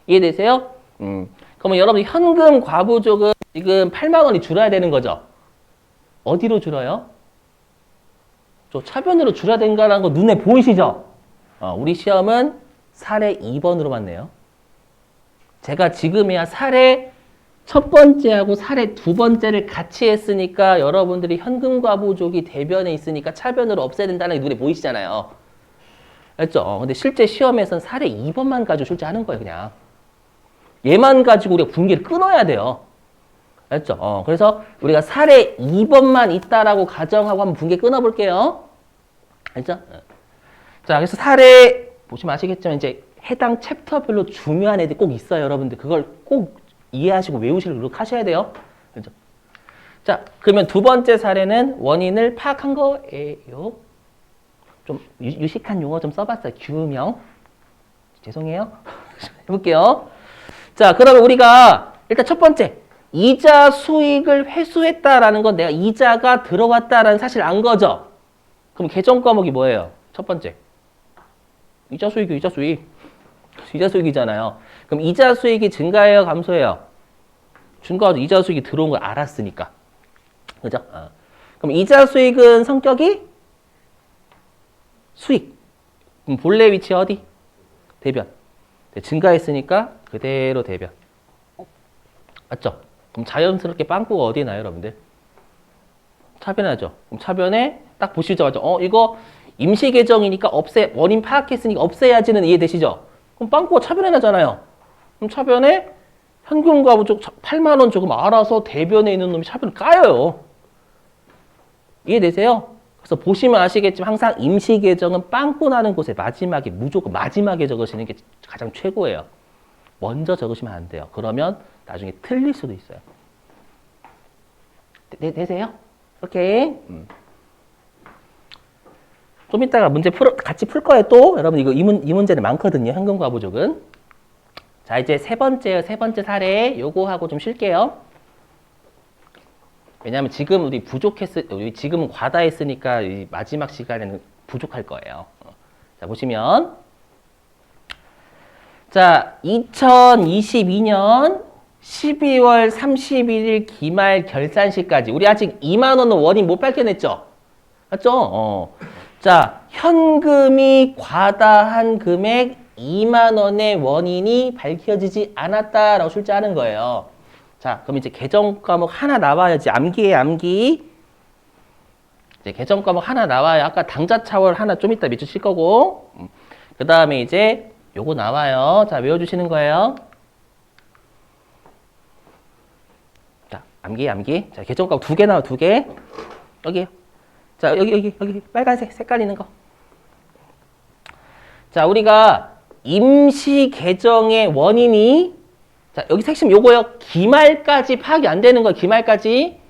[SPEAKER 1] 이해되세요? 그러면 여러분 현금 과부족은 지금 8만 원이 줄어야 되는 거죠. 어디로 줄어요? 저 차변으로 줄어야 된다는 거 눈에 보이시죠? 우리 시험은 사례 2번으로만 내요. 제가 지금이야 사례 첫 번째하고 사례 두 번째를 같이 했으니까 여러분들이 현금 과부족이 대변에 있으니까 차변으로 없애야 된다는 게 눈에 보이시잖아요. 알죠? 근데 실제 시험에서는 사례 2번만 가지고 출제하는 거예요, 그냥. 얘만 가지고 우리가 분기를 끊어야 돼요. 알죠? 그래서 우리가 사례 2번만 있다라고 가정하고 한번 분기 끊어볼게요. 알죠? 자, 그래서 사례 보시면 아시겠지만 이제 해당 챕터별로 중요한 애들이 꼭 있어요, 여러분들. 그걸 꼭 이해하시고 외우실 노력하셔야 돼요. 그렇죠? 자, 그러면 두 번째 사례는 원인을 파악한 거예요. 좀 유식한 용어 좀 써봤어요. 규명. 죄송해요. 해볼게요. 자, 그러면 우리가 일단 첫 번째 이자 수익을 회수했다라는 건 내가 이자가 들어왔다라는 사실을 안 거죠. 그럼 계정 과목이 뭐예요? 첫 번째. 이자 수익이요, 이자 수익. 이자 수익이잖아요. 그럼 이자 수익이 증가해요, 감소해요? 증가하죠. 이자 수익이 들어온 걸 알았으니까. 그죠? 그럼 이자 수익은 성격이 수익. 그럼 본래 위치 어디? 대변. 증가했으니까 그대로 대변. 맞죠? 그럼 자연스럽게 빵꾸가 어디에 나요, 여러분들? 차변하죠. 그럼 차변에 딱 보시자마자 이거 임시 계정이니까 원인 파악했으니까 없애야지는 이해되시죠? 그럼 빵꾸가 차변에 나잖아요. 그럼 차변에 현금 과부족 8만 원 조금 알아서 대변에 있는 놈이 차변을 까요. 이해되세요? 그래서 보시면 아시겠지만 항상 임시 계정은 빵꾸 나는 곳에 무조건 마지막에 적으시는 게 가장 최고예요. 먼저 적으시면 안 돼요. 그러면 나중에 틀릴 수도 있어요. 되세요? 오케이. 좀 이따가 문제 같이 풀 거예요, 또. 여러분, 이 문제는 많거든요, 현금 과부족은. 자, 이제 세 번째 사례, 요거 하고 좀 쉴게요. 왜냐면 지금 우리 지금은 과다했으니까 이 마지막 시간에는 부족할 거예요. 자, 보시면. 자, 2022년 12월 31일 기말 결산시까지. 우리 아직 2만 원은 원인 못 밝혀냈죠? 맞죠? 자, 현금이 과다한 금액 2만 원의 원인이 밝혀지지 않았다라고 출제하는 거예요. 자, 그럼 이제 계정 과목 하나 나와야지. 암기에 암기. 이제 계정 과목 하나 나와요. 아까 당좌 차월 하나 좀 이따 밑줄 칠 거고. 그 다음에 이제 요거 나와요. 자, 외워주시는 거예요. 자, 암기. 자, 계정 과목 2개 나와, 2개. 여기요. 자, 여기 빨간색 색깔 있는 거. 자, 우리가 임시 계정의 원인이, 자, 여기 핵심 요거요. 기말까지 파악이 안 되는 거예요. 기말까지.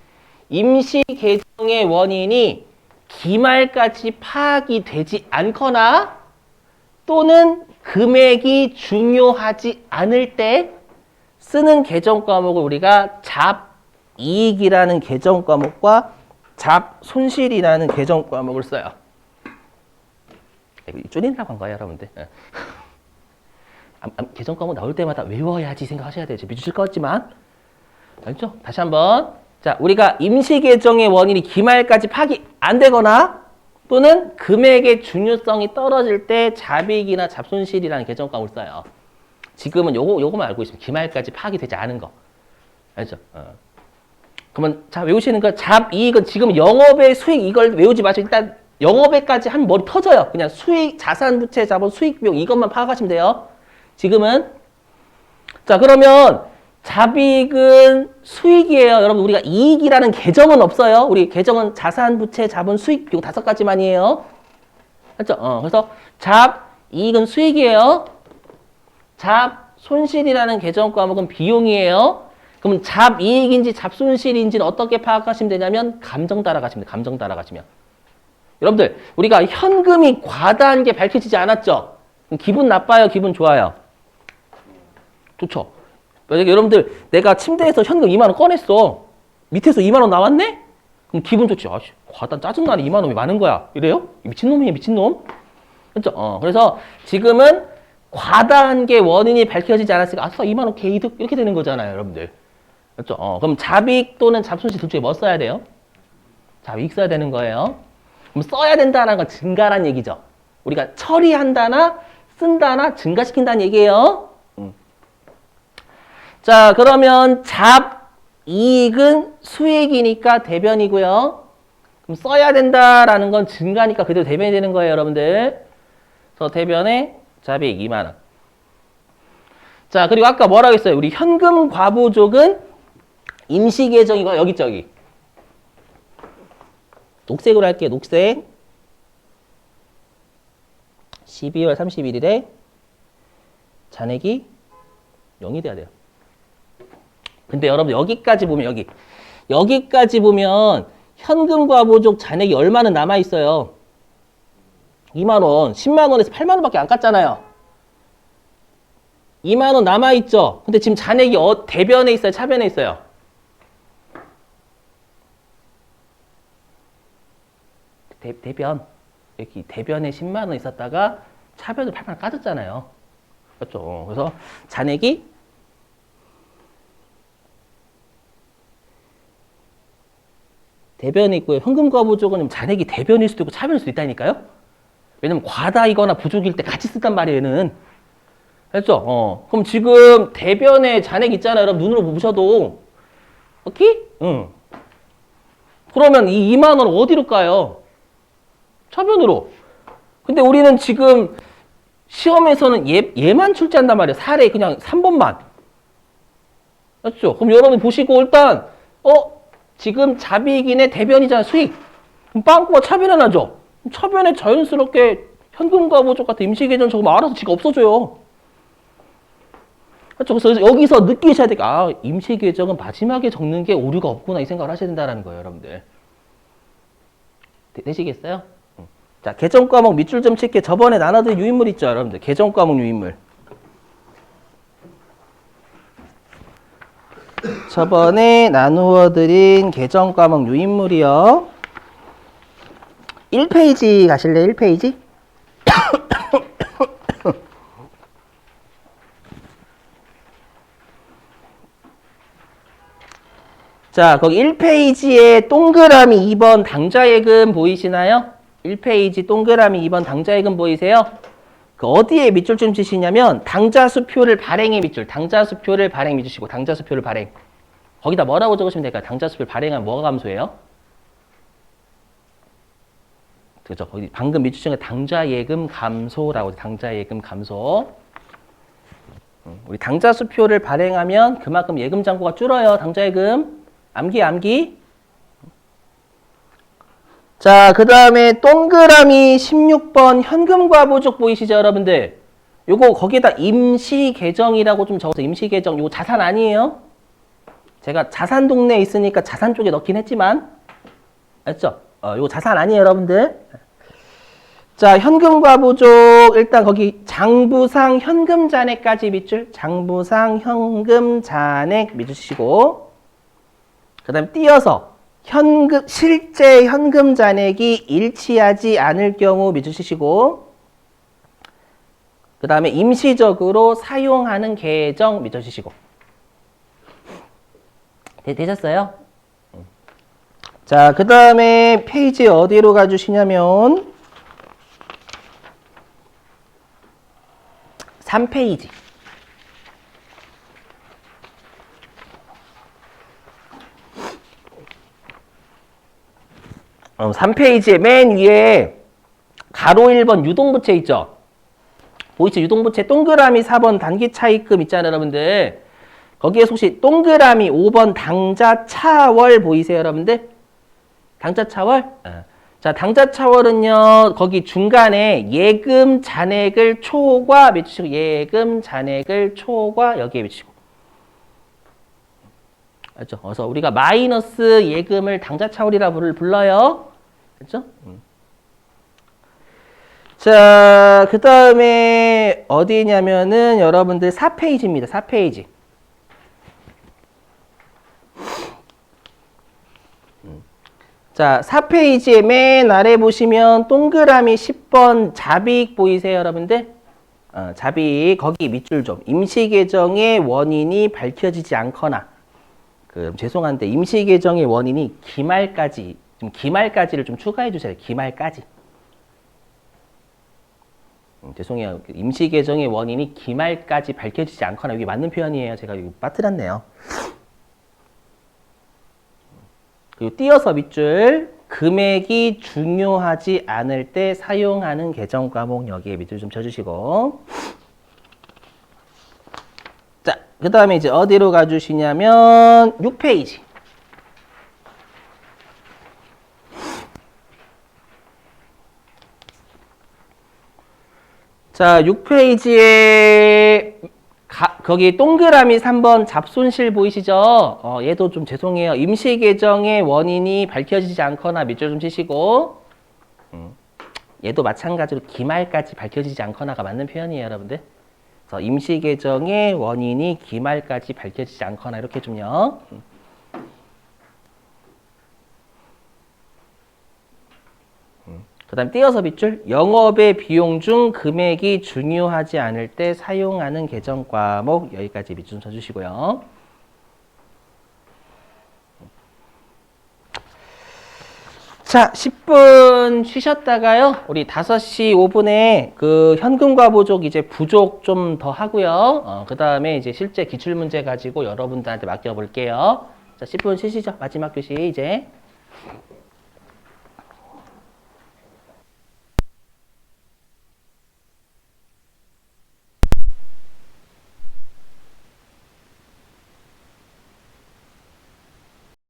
[SPEAKER 1] 임시 계정의 원인이 기말까지 파악이 되지 않거나 또는 금액이 중요하지 않을 때 쓰는 계정 과목을 우리가 잡이익이라는 계정 과목과 잡손실이라는 계정 과목을 써요. 이거 줄이려고 한 거예요, 여러분들. 계정 과목 나올 때마다 외워야지 생각하셔야 돼요. 미주실 것 같지만. 알죠? 다시 한번. 자, 우리가 임시 계정의 원인이 기말까지 파악이 안 되거나 또는 금액의 중요성이 떨어질 때 잡이익이나 잡손실이라는 계정 과목을 써요. 지금은 요거만 알고 있으면 기말까지 파악이 되지 않은 거. 알죠? 그러면 자, 외우시는 거 잡이익은 지금 영업의 수익 이걸 외우지 마시고 일단 영업에까지 한 머리 터져요. 그냥 수익, 자산, 부채, 자본, 수익, 비용 이것만 파악하시면 돼요. 지금은 자, 그러면 잡이익은 수익이에요. 여러분 우리가 이익이라는 계정은 없어요. 우리 계정은 자산, 부채, 자본, 수익, 비용 5가지만이에요. 맞죠? 그래서 잡이익은 수익이에요. 잡손실이라는 계정 과목은 비용이에요. 그럼 잡이익인지 잡손실인지는 어떻게 파악하시면 되냐면 감정 따라가시면 돼요. 감정 따라가시면. 여러분들 우리가 현금이 과다한 게 밝혀지지 않았죠? 그럼 기분 나빠요? 기분 좋아요? 좋죠? 여러분들 내가 침대에서 현금 2만 원 꺼냈어. 밑에서 2만 원 나왔네? 그럼 기분 좋지. 아씨 과다 짜증나네. 2만 원이 많은 거야. 이래요? 미친놈이에요. 미친놈. 그렇죠? 그래서 지금은 과다한 게 원인이 밝혀지지 않았으니까 아싸 2만 원 개이득 이렇게 되는 거잖아요. 여러분들. 그렇죠? 그럼 잡이익 또는 잡손실 둘 중에 뭐 써야 돼요? 잡이익 써야 되는 거예요. 그럼 써야 된다는 건 증가란 얘기죠. 우리가 처리한다나 쓴다나 증가시킨다는 얘기예요. 자, 그러면 잡이익은 수익이니까 대변이고요. 그럼 써야 된다라는 건 증가니까 그대로 대변이 되는 거예요, 여러분들. 그래서 대변에 잡이익 2만 원. 자, 그리고 아까 뭐라고 했어요? 우리 현금 과부족은 임시 계정이고 여기 저기. 녹색으로 할게요. 녹색. 12월 31일에 잔액이 0이 돼야 돼요. 근데 여러분 여기까지 보면 여기까지 보면 현금 과부족 잔액이 얼마나 남아 있어요? 2만 원, 10만 원에서 8만 원밖에 안 깠잖아요. 2만 원 남아 있죠. 근데 지금 잔액이 대변에 있어요, 차변에 있어요? 대변. 여기 대변에 10만 원 있었다가 차변으로 8만 원 까졌잖아요. 그렇죠? 그래서 잔액이 대변에 있고요. 현금 과부족은 잔액이 대변일 수도 있고 차변일 수도 있다니까요. 왜냐면 과다이거나 부족일 때 같이 쓴단 말이에요, 얘는. 됐죠? 그럼 지금 대변에 잔액 있잖아요. 여러분 눈으로 보셔도. 오케이? 응. 그러면 이 2만 원 어디로 까요? 차변으로. 근데 우리는 지금 시험에서는 얘만 출제한단 말이에요. 사례 그냥 3번만. 맞죠? 그럼 여러분 보시고 일단 지금 잡이익이네 대변이잖아. 수익. 그럼 빵꾸가 차변에 나죠? 차변에 자연스럽게 현금 과부족 같은 임시계정 적으면 알아서 지가 없어져요. 그렇죠? 그래서 여기서 느끼셔야 돼. 아, 임시계정은 마지막에 적는 게 오류가 없구나 이 생각을 하셔야 된다는 거예요. 여러분들. 되시겠어요? 자, 계정 과목 밑줄 좀 칠게. 저번에 나눠드린 유인물 있죠, 여러분들. 계정 과목 유인물. 저번에 나누어 드린 계정 과목 유인물이요. 1페이지 가실래요? 1페이지? 자, 거기 1페이지에 동그라미 2번 당좌예금 보이시나요? 1페이지 동그라미 2번 당좌예금 보이세요? 그 어디에 밑줄 좀 치시냐면 당좌수표를 발행의 밑줄, 당좌수표를 발행 밑줄이고 당좌수표를 발행. 거기다 뭐라고 적으시면 될까요? 당좌수표를 발행하면 뭐가 감소해요? 그죠? 거기 방금 밑줄 중에 당좌예금 감소라고 당좌예금 감소. 우리 당좌수표를 발행하면 그만큼 예금 잔고가 줄어요. 당좌예금. 암기. 자, 그 다음에 동그라미 16번 현금 과부족 보이시죠, 여러분들? 요거 거기에다 임시 계정이라고 좀 적어서 임시 계정. 요거 자산 아니에요? 제가 자산 동네에 있으니까 자산 쪽에 넣긴 했지만, 알죠? 요거 자산 아니에요, 여러분들. 자, 현금과 부족 일단 거기 장부상 현금 잔액까지 밑줄 장부상 현금 잔액 밑주시고 그다음 띄어서 현금 실제 현금 잔액이 일치하지 않을 경우 밑주시고 그다음에 임시적으로 사용하는 계정 밑주시고 되셨어요? 자, 그다음에 페이지 어디로 가주시냐면 3페이지. 3페이지의 맨 위에 가로 1번 유동부채 있죠? 보이죠? 유동부채 동그라미 4번 단기 차입금 있잖아요, 여러분들. 거기에 혹시 동그라미 5번 당좌 차월 보이세요, 여러분들? 당좌 차월? 자, 당좌 차월은요, 거기 중간에 예금 잔액을 초과 밑주시고, 예금 잔액을 초과 여기에 밑주시고. 알죠? 그래서 우리가 마이너스 예금을 당좌 차월이라 불러요. 그렇죠? 자, 그 다음에 어디냐면은 여러분들 4페이지입니다. 4페이지. 자, 4페이지의 맨 아래 보시면 동그라미 10번 잡이익 보이세요, 여러분들? 잡이익 거기 밑줄 좀. 임시계정의 원인이 밝혀지지 않거나 죄송한데 임시계정의 원인이 기말까지 기말까지를 좀 추가해 주세요. 기말까지. 죄송해요. 임시계정의 원인이 기말까지 밝혀지지 않거나 이게 맞는 표현이에요. 제가 이거 빠뜨렸네요. 그리고 띄어서 밑줄 금액이 중요하지 않을 때 사용하는 계정 과목 여기에 밑줄 좀 쳐주시고 자, 그 다음에 이제 어디로 가주시냐면 6페이지 자, 6페이지에 거기 동그라미 3번 잡손실 보이시죠? 얘도 좀 죄송해요. 임시계정의 원인이 밝혀지지 않거나 밑줄 좀 치시고 얘도 마찬가지로 기말까지 밝혀지지 않거나가 맞는 표현이에요, 여러분들. 그래서 임시계정의 원인이 기말까지 밝혀지지 않거나 이렇게 좀요. 그 다음 띄어서 밑줄 영업의 비용 중 금액이 중요하지 않을 때 사용하는 계정 과목 여기까지 밑줄 좀 쳐주시고요. 자, 10분 쉬셨다가요. 우리 5시 5분에 그 현금과 부족 이제 부족 좀 더 하고요. 그 다음에 이제 실제 기출문제 가지고 여러분들한테 맡겨볼게요. 자, 10분 쉬시죠. 마지막 교시 이제.